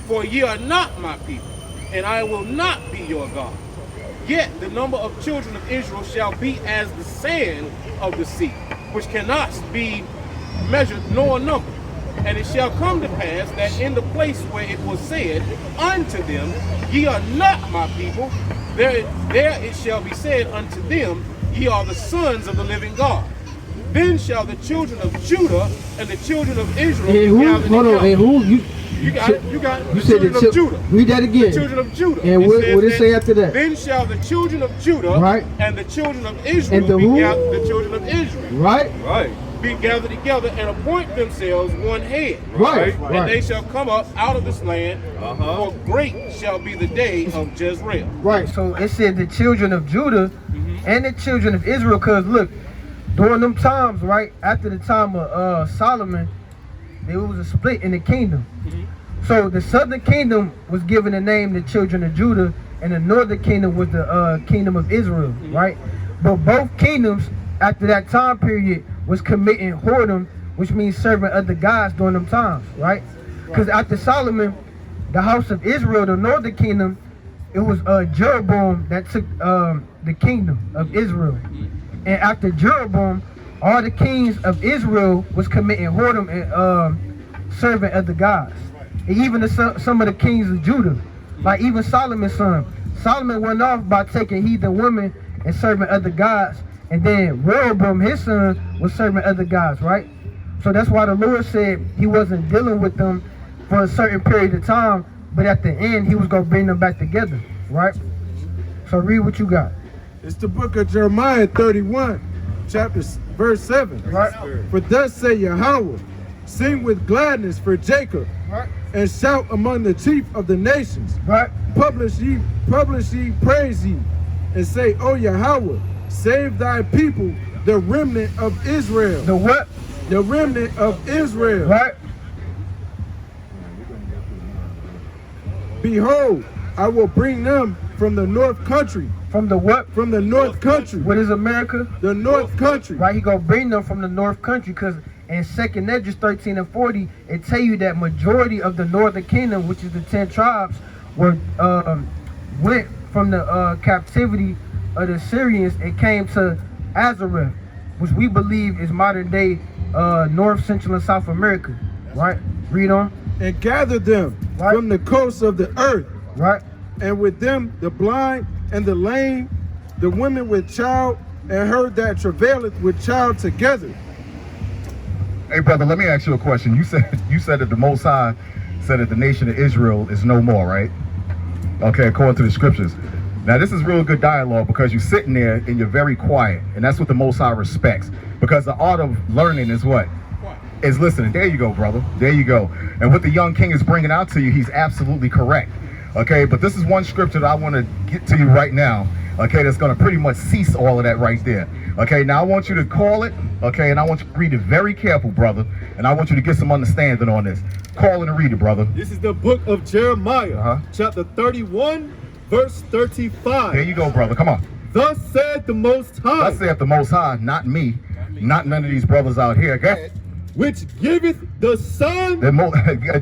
Speaker 5: for ye are not my people, and I will not be your God. Yet the number of children of Israel shall be as the sand of the sea, which cannot be measured nor numbered. And it shall come to pass that in the place where it was said unto them, ye are not my people, there it shall be said unto them, ye are the sons of the living God. Then shall the children of Judah and the children of Israel be gathered together. You got it. You got it.
Speaker 2: You
Speaker 5: the
Speaker 2: said
Speaker 5: children of Judah.
Speaker 2: Read that again.
Speaker 5: The children of Judah.
Speaker 2: And what did it say after that?
Speaker 5: Then shall the children of Judah and the children of Israel be gathered. The children of Israel.
Speaker 6: Right.
Speaker 5: Be gathered together and appoint themselves one head.
Speaker 2: Right.
Speaker 5: And they shall come up out of this land. For great shall be the day of Jezreel.
Speaker 2: Right. So it said the children of Judah and the children of Israel. Because look, during them times, right after the time of Solomon, there was a split in the kingdom. So the southern kingdom was given the name the children of Judah, and the northern kingdom was the kingdom of Israel, right? But both kingdoms after that time period was committing whoredom, which means serving other gods during them times, right? Because after Solomon, the house of Israel, the northern kingdom, it was Jeroboam that took the kingdom of Israel. And after Jeroboam, all the kings of Israel was committing whoredom and serving other gods. And even some of the kings of Judah, like even Solomon's son. Solomon went off by taking heathen women and serving other gods. And then Rehoboam, his son, was serving other gods, right? So that's why the Lord said he wasn't dealing with them for a certain period of time, but at the end, he was going to bring them back together, right? So read what you got.
Speaker 4: It's the book of Jeremiah 31, verse 7.
Speaker 2: Right.
Speaker 4: For thus say Yahweh, sing with gladness for Jacob,
Speaker 2: Right.
Speaker 4: and shout among the chief of the nations.
Speaker 2: Right.
Speaker 4: Publish ye, praise ye, and say, O Yahweh, save thy people, the remnant of Israel.
Speaker 2: The what?
Speaker 4: The remnant of Israel.
Speaker 2: Right.
Speaker 4: Behold, I will bring them from the north country.
Speaker 2: From the what?
Speaker 4: From the north country.
Speaker 2: What is America?
Speaker 4: The north country.
Speaker 2: Right, he gonna bring them from the north country, because in 2nd Esdras 13 and 40, it tell you that majority of the northern kingdom, which is the 10 tribes, were went from the captivity of the Syrians and came to Azareth, which we believe is modern day North, Central, and South America. Right? Read on.
Speaker 4: And gathered them from the coasts of the earth.
Speaker 2: Right.
Speaker 4: And with them the blind and the lame, the women with child, and her that travaileth with child together.
Speaker 7: Hey brother, let me ask you a question. You said that the Most High said that the nation of Israel is no more, right? Okay, according to the scriptures. Now this is real good dialogue, because you're sitting there and you're very quiet, and that's what the Most High respects. Because the art of learning is what? Is listening. There you go, brother. There you go. And what the young king is bringing out to you, he's absolutely correct. Okay, but this is one scripture that I want to get to you right now. Okay, that's going to pretty much cease all of that right there. Okay, now I want you to call it. Okay, and I want you to read it very careful, brother. And I want you to get some understanding on this. Call it and read it, brother.
Speaker 6: This is the book of Jeremiah, chapter 31, verse 35.
Speaker 7: There you go, brother. Come on.
Speaker 6: Thus said the Most High.
Speaker 7: Thus said the Most High, not me. not none of these brothers out here. Go ahead.
Speaker 6: Which giveth the sun.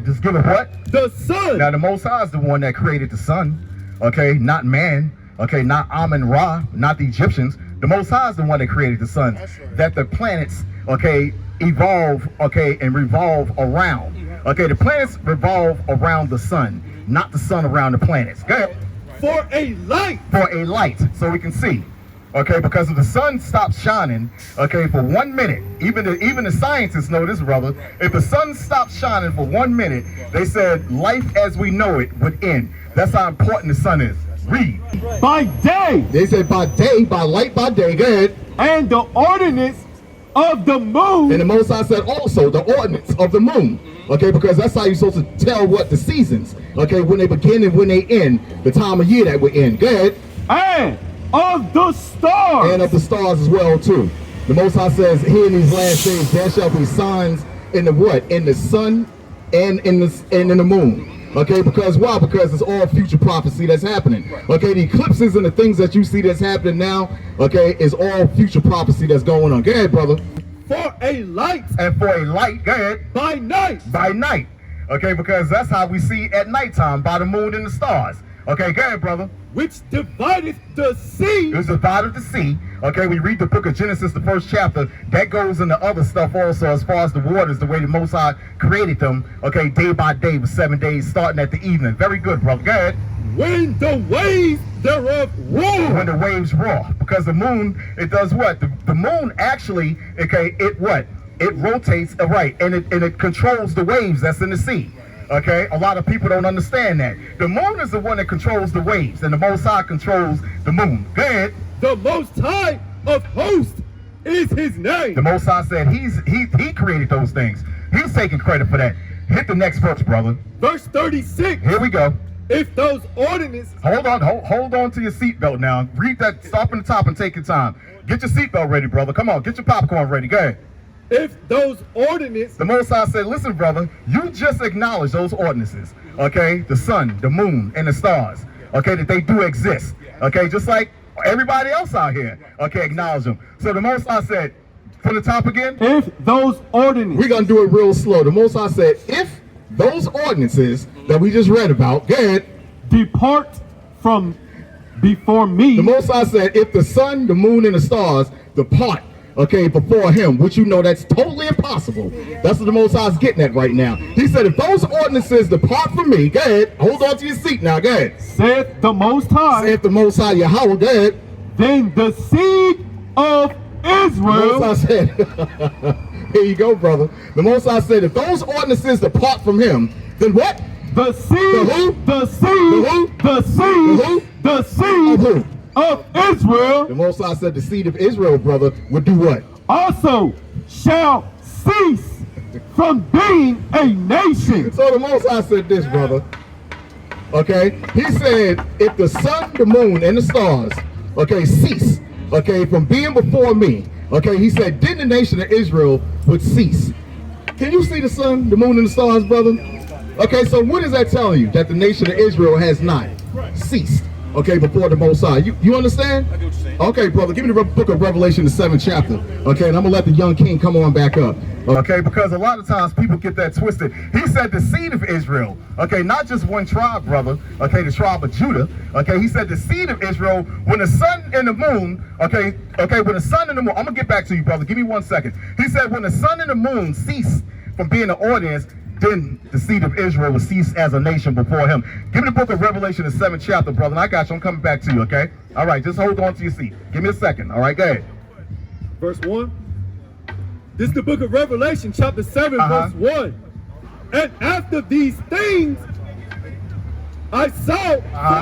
Speaker 7: Just give it what?
Speaker 6: The sun.
Speaker 7: Now the Most High is the one that created the sun. Okay, not man. Okay, not Amun-Ra, not the Egyptians. The Most High is the one that created the sun. Right. That the planets, okay, evolve, okay, and revolve around. Okay, the planets revolve around the sun, not the sun around the planets. Go ahead.
Speaker 6: For a light.
Speaker 7: For a light, so we can see. Okay, because if the sun stops shining, okay, for 1 minute, even the scientists know this, brother. If the sun stops shining for 1 minute, they said life as we know it would end. That's how important the sun is. Read.
Speaker 3: By day.
Speaker 7: They said by day, by light by day. Go ahead.
Speaker 3: And the ordinance of the moon.
Speaker 7: And the Most High said also the ordinance of the moon. Okay, because that's how you're supposed to tell what the seasons. Okay, when they begin and when they end, the time of year that would end. Go ahead.
Speaker 3: And of the stars.
Speaker 7: And of the stars as well too. The Most High says here in these last days there shall be signs in the what? In the sun and in the moon. Okay, because why? Because it's all future prophecy that's happening. Okay, the eclipses and the things that you see that's happening now, okay, is all future prophecy that's going on. Go ahead, brother.
Speaker 6: For a light.
Speaker 7: And for a light, go ahead.
Speaker 6: By night.
Speaker 7: By night. Okay, because that's how we see at nighttime, by the moon and the stars. Okay, go ahead, brother.
Speaker 6: Which divideth the sea.
Speaker 7: It's divided the sea. Okay, we read the book of Genesis, the first chapter. That goes into other stuff also as far as the waters, the way the Most High created them. Okay, day by day with 7 days starting at the evening. Very good, brother. Go ahead.
Speaker 6: When the waves thereof roar.
Speaker 7: When the waves roar. Because the moon, it does what? The moon actually, okay, it what? It rotates, right, and it controls the waves that's in the sea. Okay, a lot of people don't understand that. The moon is the one that controls the waves, and the Most High controls the moon. Go ahead.
Speaker 6: The Most High of hosts is his name.
Speaker 7: The Most High said he created those things. He's taking credit for that. Hit the next verse, brother.
Speaker 6: Verse 36.
Speaker 7: Here we go.
Speaker 6: If those ordinances.
Speaker 7: Hold on to your seatbelt now. Read that. Stop in the top and take your time. Get your seatbelt ready, brother. Come on, get your popcorn ready. Go ahead.
Speaker 6: If those ordinances.
Speaker 7: The Most High said, listen, brother, you just acknowledge those ordinances, okay? The sun, the moon, and the stars, okay, that they do exist, okay? Just like everybody else out here, okay, acknowledge them. So the Most High said, from the top again?
Speaker 3: If those ordinances.
Speaker 7: We're going to do it real slow. The Most High said, if those ordinances that we just read about, go ahead.
Speaker 3: Depart from before me.
Speaker 7: The Most High said, if the sun, the moon, and the stars depart, okay, before him, which you know that's totally impossible. That's what the Most High is getting at right now. He said, if those ordinances depart from me, go ahead, hold on to your seat now, go ahead.
Speaker 3: Saith the Most High.
Speaker 7: Saith the Most High, Yahweh, go ahead.
Speaker 3: Then the seed of Israel.
Speaker 7: The Most High said, here you go, brother. The Most High said, if those ordinances depart from him, then what?
Speaker 3: The seed,
Speaker 7: the who?
Speaker 3: The seed,
Speaker 7: the who?
Speaker 3: The seed,
Speaker 7: the who?
Speaker 3: The seed
Speaker 7: of who?
Speaker 3: Of Israel.
Speaker 7: The Most High said the seed of Israel, brother, would do what?
Speaker 3: Also shall cease from being a nation.
Speaker 7: So the Most High said this, brother. Okay, he said, if the sun, the moon, and the stars, okay, cease, okay, from being before me, okay, he said, then the nation of Israel would cease. Can you see the sun, the moon, and the stars, brother? Okay, so what is that telling you? That the nation of Israel has not ceased, okay, before the Most High. You understand?
Speaker 5: I get what you're saying.
Speaker 7: Okay, brother, give me the book of Revelation, the 7th chapter. Okay, and I'm going to let the young king come on back up. Okay, because a lot of times people get that twisted. He said the seed of Israel. Okay, not just one tribe, brother. Okay, the tribe of Judah. Okay, he said the seed of Israel, when the sun and the moon, okay, when the sun and the moon, I'm going to get back to you, brother. Give me 1 second. He said when the sun and the moon cease from being the audience, then the seed of Israel will cease as a nation before him. Give me the book of Revelation, the 7th chapter, brother. And I got you. I'm coming back to you, okay? All right, just hold on to your seat. Give me a second. All right, go ahead.
Speaker 6: Verse 1. This is the book of Revelation, chapter 7, verse 1. And after these things, I saw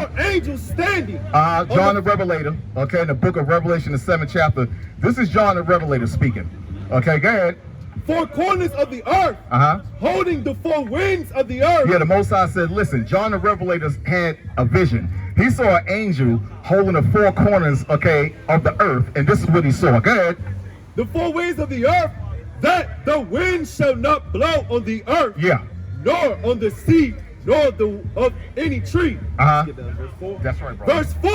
Speaker 6: 4 angels standing.
Speaker 7: John the Revelator, okay, in the book of Revelation, the 7th chapter. This is John the Revelator speaking. Okay, go ahead.
Speaker 6: 4 corners of the earth, holding the 4 winds of the earth.
Speaker 7: Yeah, the Most High said, listen, John the Revelator had a vision. He saw an angel holding the 4 corners, okay, of the earth, and this is what he saw. Go ahead.
Speaker 6: The 4 winds of the earth, that the wind shall not blow on the earth, nor on the sea, nor of any tree.
Speaker 7: Verse 4. That's right, bro.
Speaker 6: Verse 4.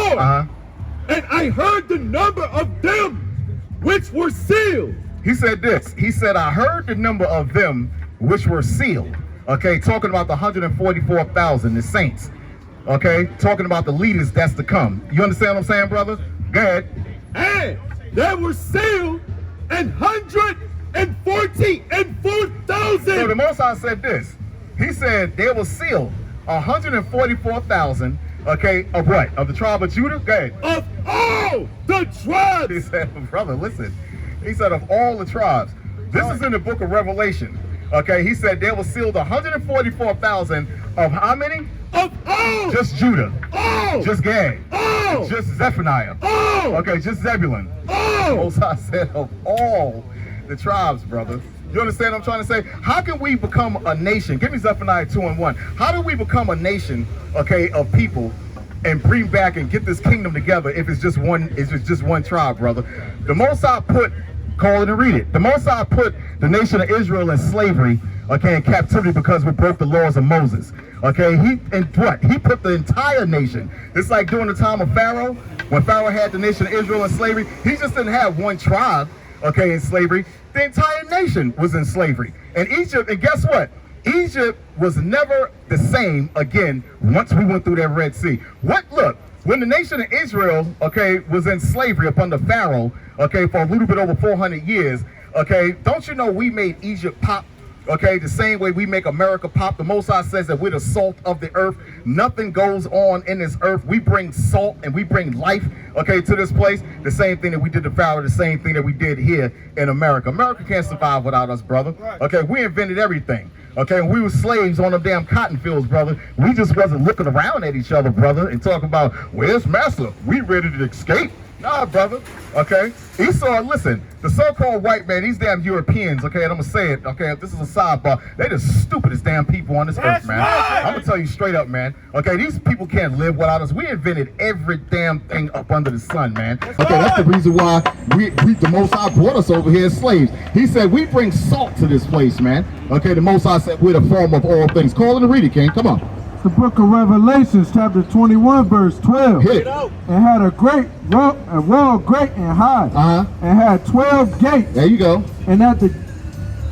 Speaker 6: And I heard the number of them which were sealed
Speaker 7: he said this. He said, I heard the number of them which were sealed. Okay, talking about the 144,000, the saints. Okay, talking about the leaders that's to come. You understand what I'm saying, brother? Go ahead.
Speaker 6: And they were sealed and 144,000.
Speaker 7: So the Most High said this. He said they were sealed 144,000. Okay, of what? Of the tribe of Judah? Go ahead.
Speaker 6: Of all the tribes.
Speaker 7: He said, brother, listen. He said of all the tribes. This is in the book of Revelation. Okay, he said they were sealed 144,000 of how many?
Speaker 6: Of all.
Speaker 7: Just Judah.
Speaker 6: All.
Speaker 7: Just Gad.
Speaker 6: All.
Speaker 7: Just Zephaniah.
Speaker 6: All.
Speaker 7: Okay, just Zebulun.
Speaker 6: All.
Speaker 7: Most High said of all the tribes, brother. You understand what I'm trying to say? How can we become a nation? Give me Zephaniah 2:1. How do we become a nation, okay, of people and bring back and get this kingdom together if it's just one tribe, brother? The Most High put, call it and read it. The Most High put the nation of Israel in slavery, okay, in captivity because we broke the laws of Moses. Okay, he put the entire nation. It's like during the time of Pharaoh, when Pharaoh had the nation of Israel in slavery, he just didn't have one tribe, okay, in slavery. The entire nation was in slavery. And Egypt, and guess what? Egypt was never the same again once we went through that Red Sea. Look, when the nation of Israel, okay, was in slavery upon the Pharaoh, okay, for a little bit over 400 years, okay, don't you know we made Egypt pop? Okay, the same way we make America pop. The Most High says that we're the salt of the earth. Nothing goes on in this earth. We bring salt and we bring life, okay, to this place. The same thing that we did to Pharaoh, the same thing that we did here in America. America can't survive without us, brother. Okay, we invented everything. Okay, we were slaves on them damn cotton fields, brother. We just wasn't looking around at each other, brother, and talking about, where's Massa? We ready to escape? Nah, brother. Okay, Esau, listen, the so-called white man, these damn Europeans, okay, and I'm gonna say it, okay, this is a sidebar, they the stupidest damn people on this earth, man. I'm gonna tell you straight up, man. Okay, these people can't live without us. We invented every damn thing up under the sun, man. Okay, that's the reason why the Most High brought us over here as slaves. He said we bring salt to this place, man. Okay, the Most High said we're the form of all things. Call it and read it, King. Come on.
Speaker 4: The book of Revelations, chapter 21, verse 12.
Speaker 7: Hit it.
Speaker 4: And had a wall great and high, and had 12 gates.
Speaker 7: There you go.
Speaker 4: And at the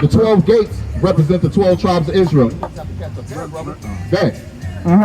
Speaker 7: 12 gates represent the 12 tribes of Israel. Okay.
Speaker 4: And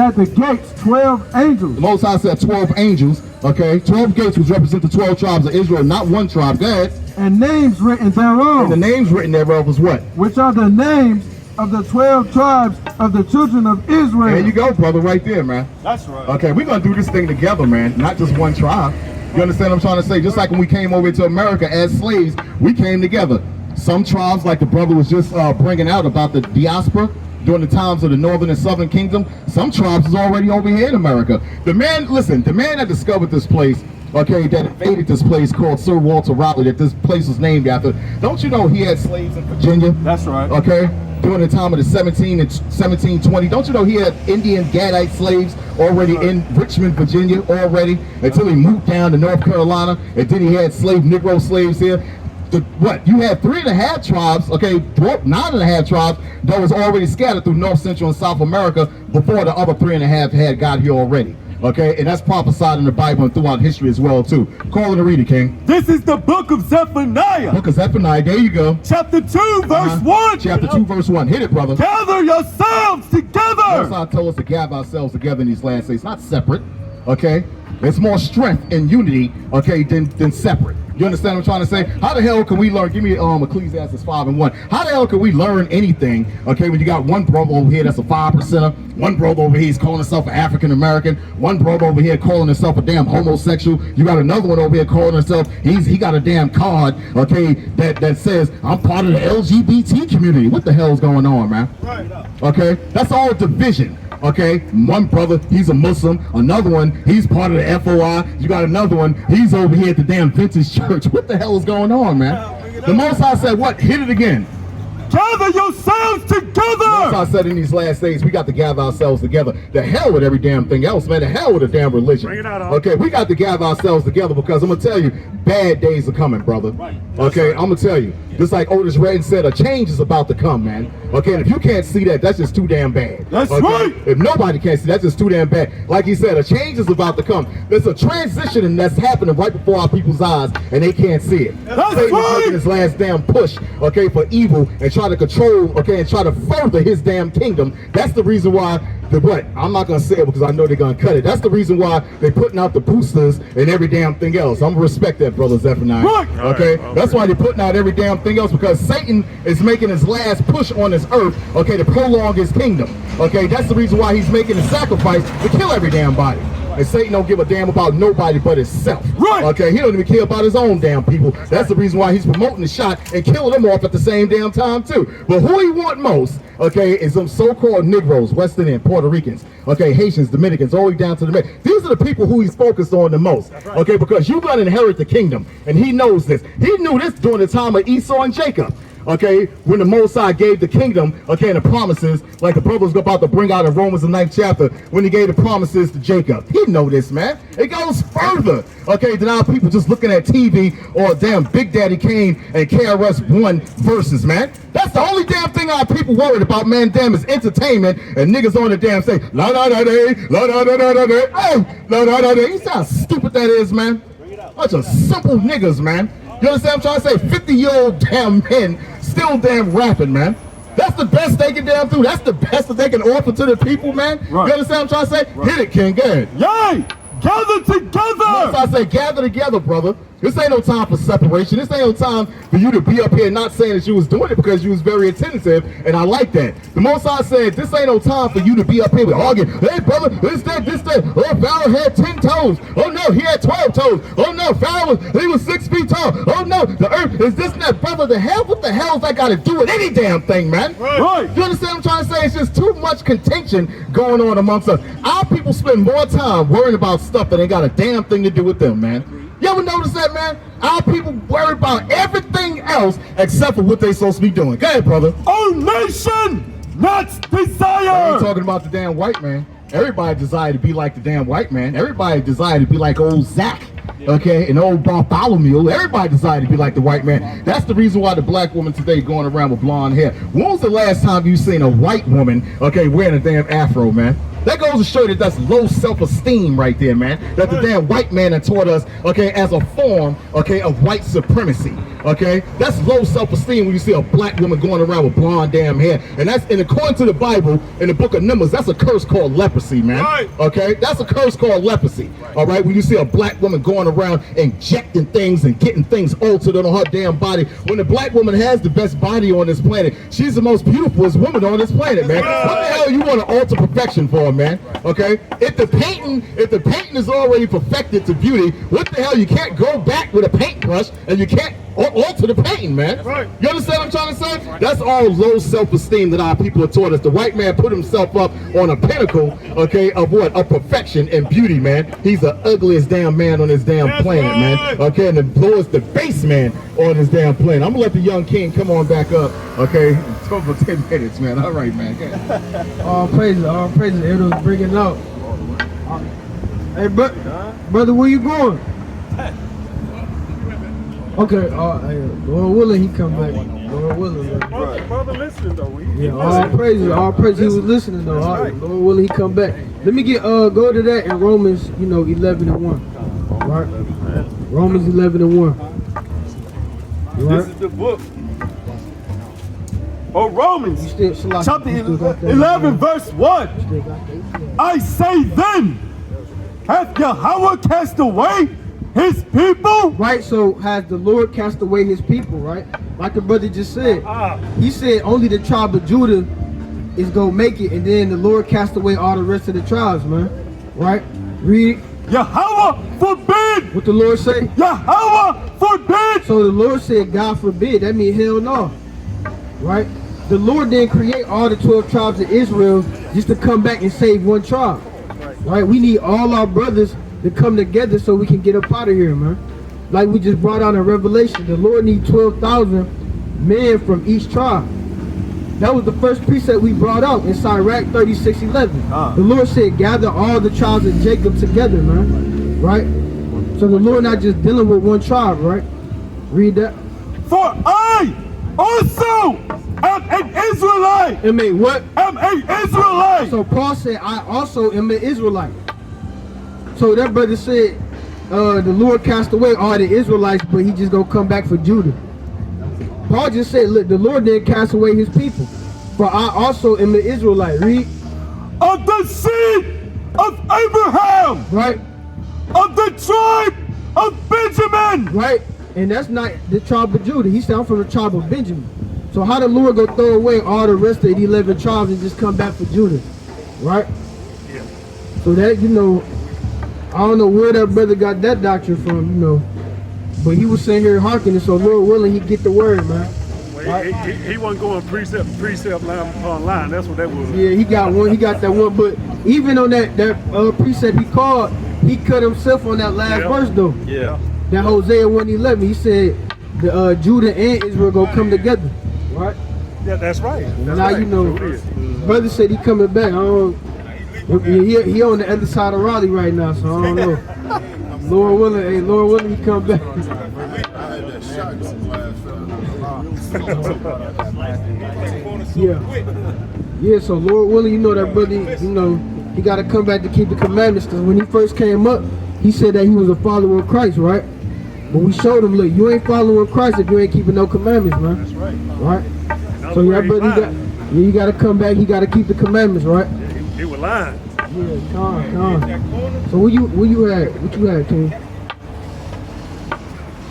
Speaker 4: at the gates 12 angels.
Speaker 7: The Most High said 12 angels. Okay, 12 gates which represent the 12 tribes of Israel, not one tribe. Go ahead.
Speaker 4: And names written thereof.
Speaker 7: And the names written thereof was what?
Speaker 4: Which are the names of the 12 tribes of the children of Israel.
Speaker 7: There you go, brother, right there, man.
Speaker 6: That's right.
Speaker 7: Okay, we're gonna do this thing together, man, not just one tribe. You understand what I'm trying to say? Just like when we came over to America as slaves, we came together. Some tribes, like the brother was just bringing out about the diaspora during the times of the northern and southern kingdom, some tribes is already over here in America. The man that discovered this place, okay, that invaded this place called Sir Walter Raleigh, that this place was named after, don't you know he had slaves in Virginia?
Speaker 6: That's right.
Speaker 7: Okay, during the time of the 1720, don't you know he had Indian Gadite slaves already in Richmond, Virginia already, until he moved down to North Carolina, and then he had Negro slaves here. You had 3.5 tribes, okay, 9.5 tribes that was already scattered through North, Central, and South America before the other 3.5 had got here already. Okay, and that's prophesied in the Bible and throughout history as well, too. Call it and read it, King.
Speaker 3: This is the book of Zephaniah.
Speaker 7: Book of Zephaniah, there you go.
Speaker 3: Chapter 2, verse 1.
Speaker 7: Chapter 2, verse 1. Hit it, brother.
Speaker 3: Gather yourselves together.
Speaker 7: That's how I told us to gather ourselves together in these last days. Not separate, okay? There's more strength in unity, okay, than separate. You understand what I'm trying to say? How the hell can we learn? Give me Ecclesiastes 5:1. How the hell can we learn anything, okay, when you got one brother over here that's a 5%er, one brother over here he's calling himself an African American, one brother over here calling himself a damn homosexual, you got another one over here calling himself, he got a damn card, okay, that says, I'm part of the LGBT community. What the hell's going on, man? Right. Okay, that's all division. Okay, one brother, he's a Muslim. Another one, he's part of the FOI. You got another one, he's over here at the damn Vintage Church. What the hell is going on, man? The Most High said what? Hit it again.
Speaker 3: Gather yourselves together.
Speaker 7: The Most High said in these last days, we got to gather ourselves together. The hell with every damn thing else, man. The hell with a damn religion. Bring it out, okay, we got to gather ourselves together because I'm going to tell you, bad days are coming, brother. Okay, I'm gonna tell you. Just like Otis Redding said, a change is about to come, man. Okay, and if you can't see that, that's just too damn bad.
Speaker 3: That's
Speaker 7: okay?
Speaker 3: right.
Speaker 7: If nobody can see, that's just too damn bad. Like he said, a change is about to come. There's a transition that's happening right before our people's eyes, and they can't see it.
Speaker 3: That's
Speaker 7: Satan's
Speaker 3: right.
Speaker 7: making his last damn push, okay, for evil and try to control, okay, and try to further his damn kingdom. That's the reason why I'm not gonna say it because I know they're gonna cut it. That's the reason why they're putting out the boosters and every damn thing else. I'm gonna respect that, brother Zephaniah.
Speaker 3: Right.
Speaker 7: Okay? That's why they're putting out every damn thing else, because Satan is making his last push on this earth, okay, to prolong his kingdom. Okay, that's the reason why he's making a sacrifice to kill every damn body. And Satan don't give a damn about nobody but himself.
Speaker 3: Right.
Speaker 7: Okay, he don't even care about his own damn people. That's the reason why he's promoting the shot and killing them off at the same damn time too. But who he want most, okay, is some so-called Negroes, West Indian, Puerto Ricans, okay, Haitians, Dominicans, all the way down to the men. These are the people who he's focused on the most. Okay, because you're gonna inherit the kingdom, and he knows this. He knew this during the time of Esau and Jacob. Okay, when the Most High gave the kingdom, okay, and the promises, like the brothers about to bring out in Romans the 9th chapter, when he gave the promises to Jacob. He know this, man. It goes further, okay, than our people just looking at TV or damn Big Daddy Kane and KRS-One verses, man. That's the only damn thing our people worried about, man, damn, is entertainment, and niggas on the damn say, la da da day, la da da da da day, oh, la da da day. You see how stupid that is, man? Bunch of simple niggas, man. You understand what I'm trying to say? 50-year-old damn men still damn rapping, man. That's the best they can damn do. That's the best that they can offer to the people, man.
Speaker 3: Right.
Speaker 7: You understand what I'm trying to say?
Speaker 3: Right.
Speaker 7: Hit it, King. Go ahead.
Speaker 3: Yay! Gather together!
Speaker 7: That's why I say gather together, brother. This ain't no time for separation. This ain't no time for you to be up here not saying that you was doing it because you was very attentive, and I like that. The Most High said, this ain't no time for you to be up here with arguing. Hey, brother, this, that. Oh, Pharaoh had 10 toes. Oh, no, he had 12 toes. Oh, no, Pharaoh was 6 feet tall. Oh, no, the earth is this and that. Brother, what the hell's that got to do with any damn thing, man?
Speaker 3: Right.
Speaker 7: You understand what I'm trying to say? It's just too much contention going on amongst us. Our people spend more time worrying about stuff that ain't got a damn thing to do with them, man. You ever notice that, man? Our people worry about everything else except for what they supposed to be doing. Go ahead, brother.
Speaker 3: Oh, nation, not desire.
Speaker 7: I ain't talking about the damn white man. Everybody desire to be like the damn white man. Everybody desire to be like old Zach, okay, and old Bartholomew. Everybody desire to be like the white man. That's the reason why the black woman today going around with blonde hair. When was the last time you seen a white woman, okay, wearing a damn afro, man? That goes to show that that's low self-esteem right there, man. That the damn white man that taught us, okay, as a form, okay, of white supremacy, okay? That's low self-esteem when you see a black woman going around with blonde damn hair. And according to the Bible, in the book of Numbers, that's a curse called leprosy, man.
Speaker 3: Right.
Speaker 7: Okay? That's a curse called leprosy, all right? When you see a black woman going around injecting things and getting things altered on her damn body. When the black woman has the best body on this planet, she's the most beautiful woman on this planet, man. What the hell you want to alter perfection for, man? Okay? If the painting is already perfected to beauty, what the hell? You can't go back with a paintbrush and you can't alter the painting, man.
Speaker 5: Right.
Speaker 7: You understand what I'm trying to say? That's all low self-esteem that our people are taught us. The white man put himself up on a pinnacle, okay, of what? Of perfection and beauty, man. He's the ugliest damn man on this damn planet, man. Okay, and the lowest, the base man on this damn planet. I'm gonna let the young king come on back up, okay? Talk for 10 minutes, man. All right, man.
Speaker 2: All praises, it was bringing up. Hey, brother, where you going? Okay, hey, Lord willing, he come back. Lord willing.
Speaker 3: Brother listening though.
Speaker 2: Yeah, all praises, he was listening though. Lord willing, he come back. Let me go to that in Romans, 11 and 1. Right? Romans 11 and 1. Right?
Speaker 3: This is the book. Oh, Romans,
Speaker 2: You still,
Speaker 3: chapter
Speaker 2: you still got that?
Speaker 3: 11, verse 1.
Speaker 2: You still got that?
Speaker 3: I say then, hath Yahweh cast away his people?
Speaker 2: Right, so has the Lord cast away his people, right? Like the brother just said. He said only the tribe of Judah is going to make it, and then the Lord cast away all the rest of the tribes, man. Right? Read
Speaker 3: Yahweh forbid!
Speaker 2: what the Lord say.
Speaker 3: Yahweh forbid!
Speaker 2: So the Lord said, God forbid. That means hell no. Right? The Lord didn't create all the 12 tribes of Israel just to come back and save one tribe. Right? We need all our brothers to come together so we can get up out of here, man. Like we just brought out in Revelation, the Lord needs 12,000 men from each tribe. That was the first precept we brought out in Sirach 36:11. The Lord said, gather all the tribes of Jacob together, man. Right? So the Lord not just dealing with one tribe, right? Read that.
Speaker 3: For I also am an Israelite.
Speaker 2: Am a what?
Speaker 3: Am an Israelite.
Speaker 2: So Paul said, I also am an Israelite. So that brother said, the Lord cast away all the Israelites, but he just gonna come back for Judah. Paul just said, look, the Lord didn't cast away his people. For I also am an Israelite. Read.
Speaker 3: Of the seed of Abraham.
Speaker 2: Right.
Speaker 3: Of the tribe of Benjamin.
Speaker 2: Right. And that's not the tribe of Judah. He said, I'm from the tribe of Benjamin. So how the Lord gonna throw away all the rest of the 11 tribes and just come back for Judah? Right?
Speaker 3: Yeah.
Speaker 2: So that, you know, I don't know where that brother got that doctrine from, you know. But he was sitting here hearkening, so Lord willing, he get the word, man.
Speaker 8: Well, right? he wasn't going precept line upon line. That's what that was.
Speaker 2: Yeah, he got one. He got that one. But even on that precept he called, he cut himself on that last verse, though.
Speaker 8: Yeah.
Speaker 2: That Hosea 1:11, he said the Judah and Israel gonna come together, right?
Speaker 8: Yeah, that's right. That's
Speaker 2: now
Speaker 8: right.
Speaker 2: you know, brother said he coming back. I don't. He on the other side of Raleigh right now, so I don't know. Lord willing, he come back. Yeah. So Lord willing, you know that brother, you know, he got to come back to keep the commandments. Because when he first came up, he said that he was a follower of Christ, right? But we showed him, look, you ain't following Christ if you ain't keeping no commandments, man. That's right. Right? So that brother, you got to come back. He got to keep the commandments, right?
Speaker 8: Yeah, he was lying.
Speaker 2: Yeah, calm. So where you had? What you had, King?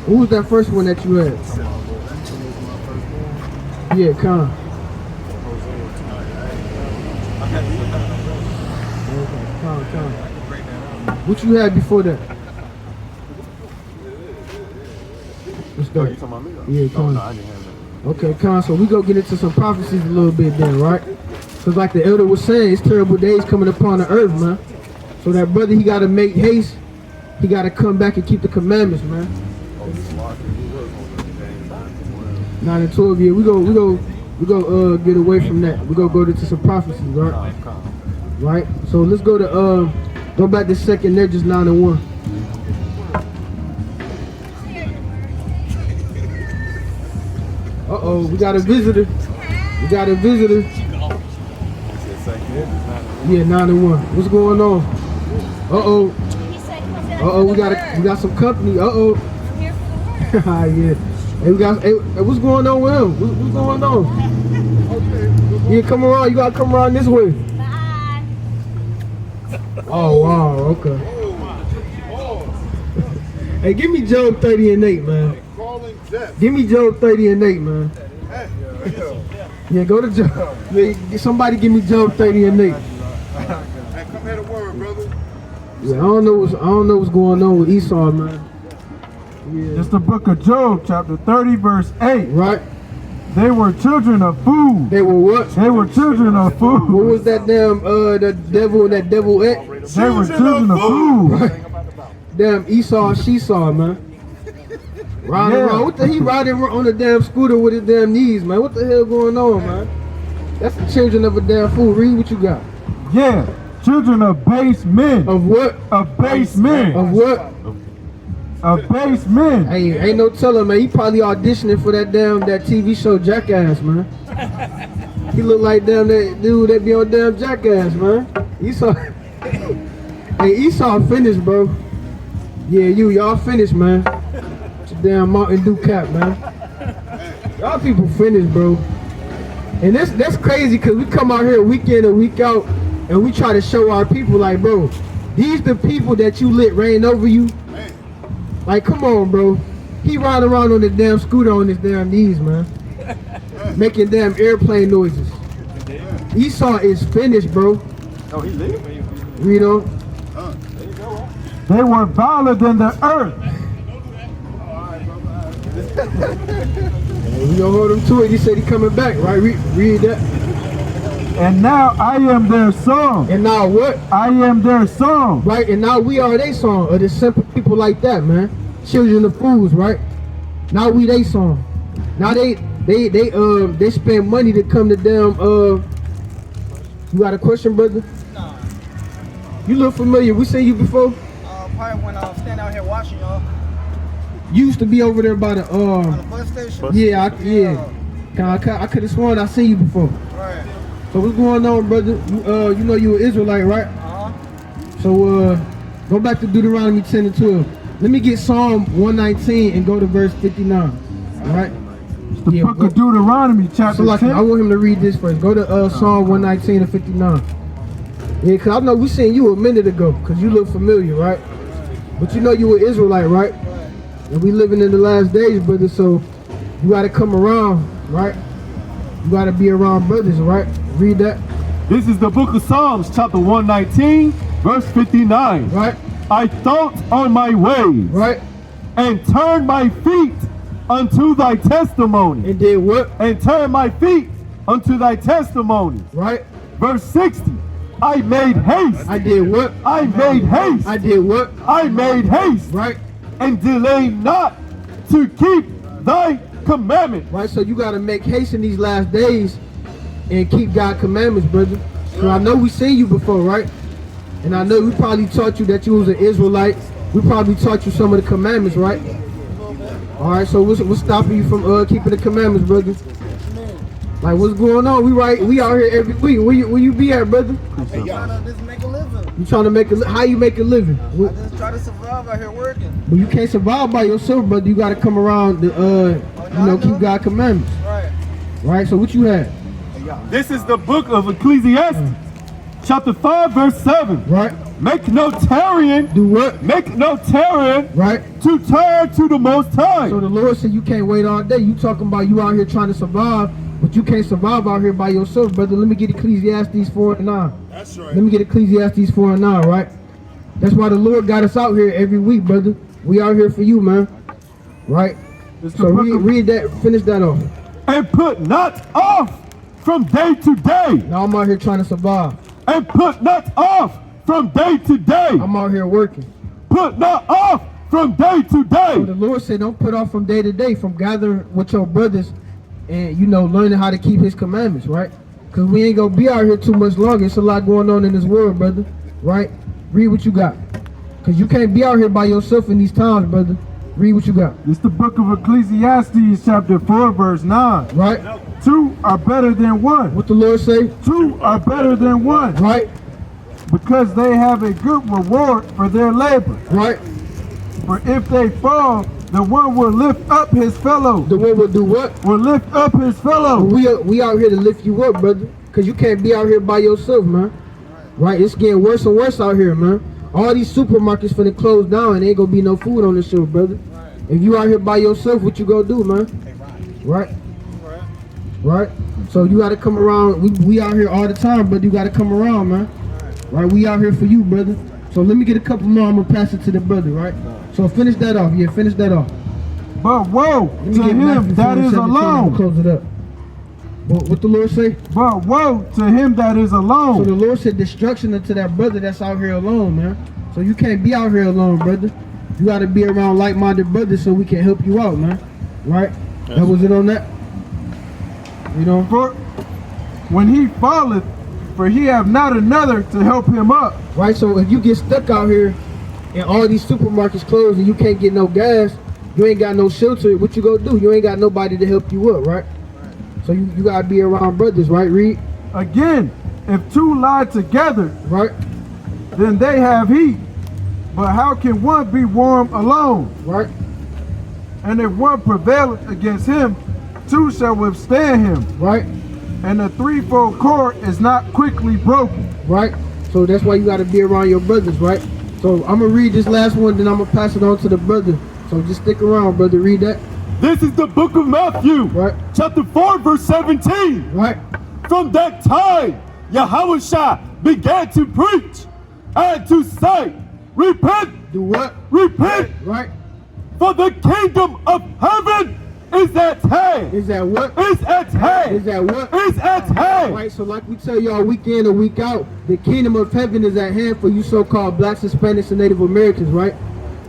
Speaker 2: Who was that first one that you had? Yeah, calm. Calm. What you had before that? Let's go. Yeah, calm. Okay, calm. So we go get into some prophecies a little bit then, right? Because like the elder was saying, it's terrible days coming upon the earth, man. So that brother, he got to make haste. He got to come back and keep the commandments, man. 9 and 12, yeah. We go get away from that. We go into some prophecies, right? Right. So let's go to go back to 2nd Neges 9 and 1. Uh-oh, we got a visitor. Yeah, 9 and 1. What's going on? Uh-oh, we got some company. Uh-oh. Yeah. Hey, what's going on with him? What's going on? Yeah, come around. You gotta come around this way.
Speaker 9: Bye.
Speaker 2: Oh wow, okay. Hey, give me Job 30 and 8, man. Give me Job 30 and 8, man. Yeah, go to Job. Yeah, somebody give me Job 30 and 8.
Speaker 6: Hey, come here to word, brother.
Speaker 2: Yeah, I don't know what's going on with Esau, man. Yeah.
Speaker 4: It's the book of Job, chapter 30, verse 8.
Speaker 2: Right.
Speaker 4: They were children of food.
Speaker 2: They were what?
Speaker 4: They were children of food.
Speaker 2: What was that damn the devil and that devil ate?
Speaker 4: They were children of food.
Speaker 2: Right. Damn Esau and Shesaw, man. Riding around. What the he riding on the damn scooter with his damn knees, man? What the hell going on, man? That's the children of a damn fool. Read what you got.
Speaker 4: Yeah. Children of base men.
Speaker 2: Of what?
Speaker 4: Of base men.
Speaker 2: Of what?
Speaker 4: Of base men.
Speaker 2: Hey, ain't no telling, man. He probably auditioning for that TV show Jackass, man. He look like damn that dude that be on damn Jackass, man. Esau. Hey, Esau finished, bro. Yeah, y'all finished, man. It's a damn Mountain Dew cap, man. Y'all people finished, bro. And that's crazy because we come out here week in and week out and we try to show our people like, bro, these the people that you let reign over you. Like, come on, bro. He riding around on the damn scooter on his damn knees, man. Making damn airplane noises. Esau is finished, bro.
Speaker 8: Oh, he lived.
Speaker 2: Read on.
Speaker 4: They were viler than the earth.
Speaker 2: We gonna hold him to it. He said he coming back, right? Read that.
Speaker 4: And now I am their song.
Speaker 2: And now what?
Speaker 4: I am their song.
Speaker 2: Right, and now we are their song. Or the simple people like that, man. Children of fools, right? Now we they song. Now they spend money to come to them. You got a question, brother? No. You look familiar. We seen you before?
Speaker 9: part when I'm standing out here watching y'all
Speaker 2: You used to be over there by the
Speaker 9: on the bus station.
Speaker 2: Yeah, I could have sworn I seen you before.
Speaker 9: Right.
Speaker 2: So what's going on, brother? You know you an Israelite, right? So go back to Deuteronomy 10 and 12. Let me get Psalm 119 and go to verse 59. All right?
Speaker 4: It's the book of Deuteronomy, chapter 10.
Speaker 2: I want him to read this first. Go to Psalm 119 and 59. Yeah, because I know we seen you a minute ago, because you look familiar, right? But you know you an Israelite, right? And we living in the last days, brother, so you got to come around, right? You got to be around brothers, right? Read that.
Speaker 3: This is the book of Psalms, chapter 119, verse 59.
Speaker 2: Right.
Speaker 3: I thought on my ways.
Speaker 2: Right.
Speaker 3: And turned my feet unto thy testimony.
Speaker 2: And did what?
Speaker 3: And turned my feet unto thy testimony.
Speaker 2: Right.
Speaker 3: Verse 60. I made haste.
Speaker 2: I did what?
Speaker 3: I made haste.
Speaker 2: I did what?
Speaker 3: I made haste.
Speaker 2: Right.
Speaker 3: And delay not to keep thy commandments.
Speaker 2: Right, so you got to make haste in these last days and keep God's commandments, brother. So I know we seen you before, right? And I know we probably taught you that you was an Israelite. We probably taught you some of the commandments, right? All right, so what's stopping you from keeping the commandments, brother? Like, what's going on? We out here every week. Where you be at, brother?
Speaker 9: Hey, trying to just make a living.
Speaker 2: You trying to make a how you make a living?
Speaker 9: I just try to survive out here working.
Speaker 2: But you can't survive by yourself, brother. You got to come around to keep God's commandments.
Speaker 9: Right.
Speaker 2: Right. So what you had?
Speaker 3: This is the book of Ecclesiastes, chapter 5, verse 7.
Speaker 2: Right.
Speaker 3: Make no tarrying.
Speaker 2: Do what?
Speaker 3: Make no tarrying.
Speaker 2: Right.
Speaker 3: To turn to the Most High.
Speaker 2: So the Lord said you can't wait all day. You talking about you out here trying to survive, but you can't survive out here by yourself, brother. Let me get Ecclesiastes 4 and 9.
Speaker 1: That's right.
Speaker 2: Let me get Ecclesiastes 4 and 9, right? That's why the Lord got us out here every week, brother. We out here for you, man. Right? So read that, finish that off.
Speaker 3: And put not off from day to day.
Speaker 2: Now I'm out here trying to survive.
Speaker 3: And put not off from day to day.
Speaker 2: I'm out here working.
Speaker 3: Put not off from day to day.
Speaker 2: So the Lord said don't put off from day to day, from gathering with your brothers and, learning how to keep his commandments, right? Because we ain't going to be out here too much longer. It's a lot going on in this world, brother, right? Read what you got. Because you can't be out here by yourself in these times, brother. Read what you got.
Speaker 4: It's the book of Ecclesiastes, chapter 4, verse 9.
Speaker 2: Right.
Speaker 4: 2 are better than 1.
Speaker 2: What the Lord say?
Speaker 4: 2 are better than 1.
Speaker 2: Right.
Speaker 4: Because they have a good reward for their labor.
Speaker 2: Right.
Speaker 4: For if they fall, the one will lift up his fellow.
Speaker 2: The one will do what?
Speaker 4: Will lift up his fellow.
Speaker 2: We out here to lift you up, brother. Because you can't be out here by yourself, man. Right? It's getting worse and worse out here, man. All these supermarkets finna close down and ain't gonna be no food on the shelf, brother. If you out here by yourself, what you gonna do, man? Right? Right? So you gotta come around. We out here all the time, brother. You gotta come around, man. Right? We out here for you, brother. So let me get a couple more. I'm gonna pass it to the brother, right? So finish that off. Yeah, finish that off.
Speaker 4: But woe to him that is alone.
Speaker 2: Close it up. What the Lord say?
Speaker 4: But woe to him that is alone.
Speaker 2: So the Lord said destruction unto that brother that's out here alone, man. So you can't be out here alone, brother. You got to be around like-minded brothers so we can help you out, man. Right? That was it on that?
Speaker 4: For when he falleth, for he have not another to help him up.
Speaker 2: Right? So if you get stuck out here and all these supermarkets closed and you can't get no gas, you ain't got no shelter, what you gonna do? You ain't got nobody to help you up, right? So you gotta be around brothers, right? Read.
Speaker 4: Again, if 2 lie together,
Speaker 2: right,
Speaker 4: then they have heat. But how can one be warm alone?
Speaker 2: Right.
Speaker 4: And if one prevaileth against him, 2 shall withstand him.
Speaker 2: Right.
Speaker 4: And the threefold cord is not quickly broken.
Speaker 2: Right. So that's why you gotta be around your brothers, right? So I'm gonna read this last one, then I'm gonna pass it on to the brother. So just stick around, brother. Read that.
Speaker 3: This is the book of Matthew,
Speaker 2: right?
Speaker 3: Chapter 4, verse 17.
Speaker 2: Right.
Speaker 3: From that time, YAHAWAH'S began to preach and to say, repent.
Speaker 2: Do what?
Speaker 3: Repent.
Speaker 2: Right.
Speaker 3: For the kingdom of heaven is at hand.
Speaker 2: Is that what?
Speaker 3: Is at hand.
Speaker 2: Is that what?
Speaker 3: Is at hand.
Speaker 2: Right, so like we tell y'all week in and week out, the kingdom of heaven is at hand for you so-called blacks, Hispanics, and Native Americans, right?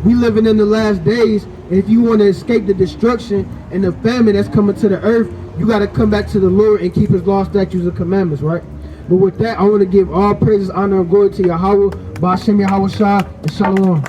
Speaker 2: We living in the last days, and if you want to escape the destruction and the famine that's coming to the earth, you got to come back to the Lord and keep his law, statutes, and commandments, right? But with that, I want to give all praises, honor, and glory to Yahweh, Ba'ashem Yahawah's, and Shalom.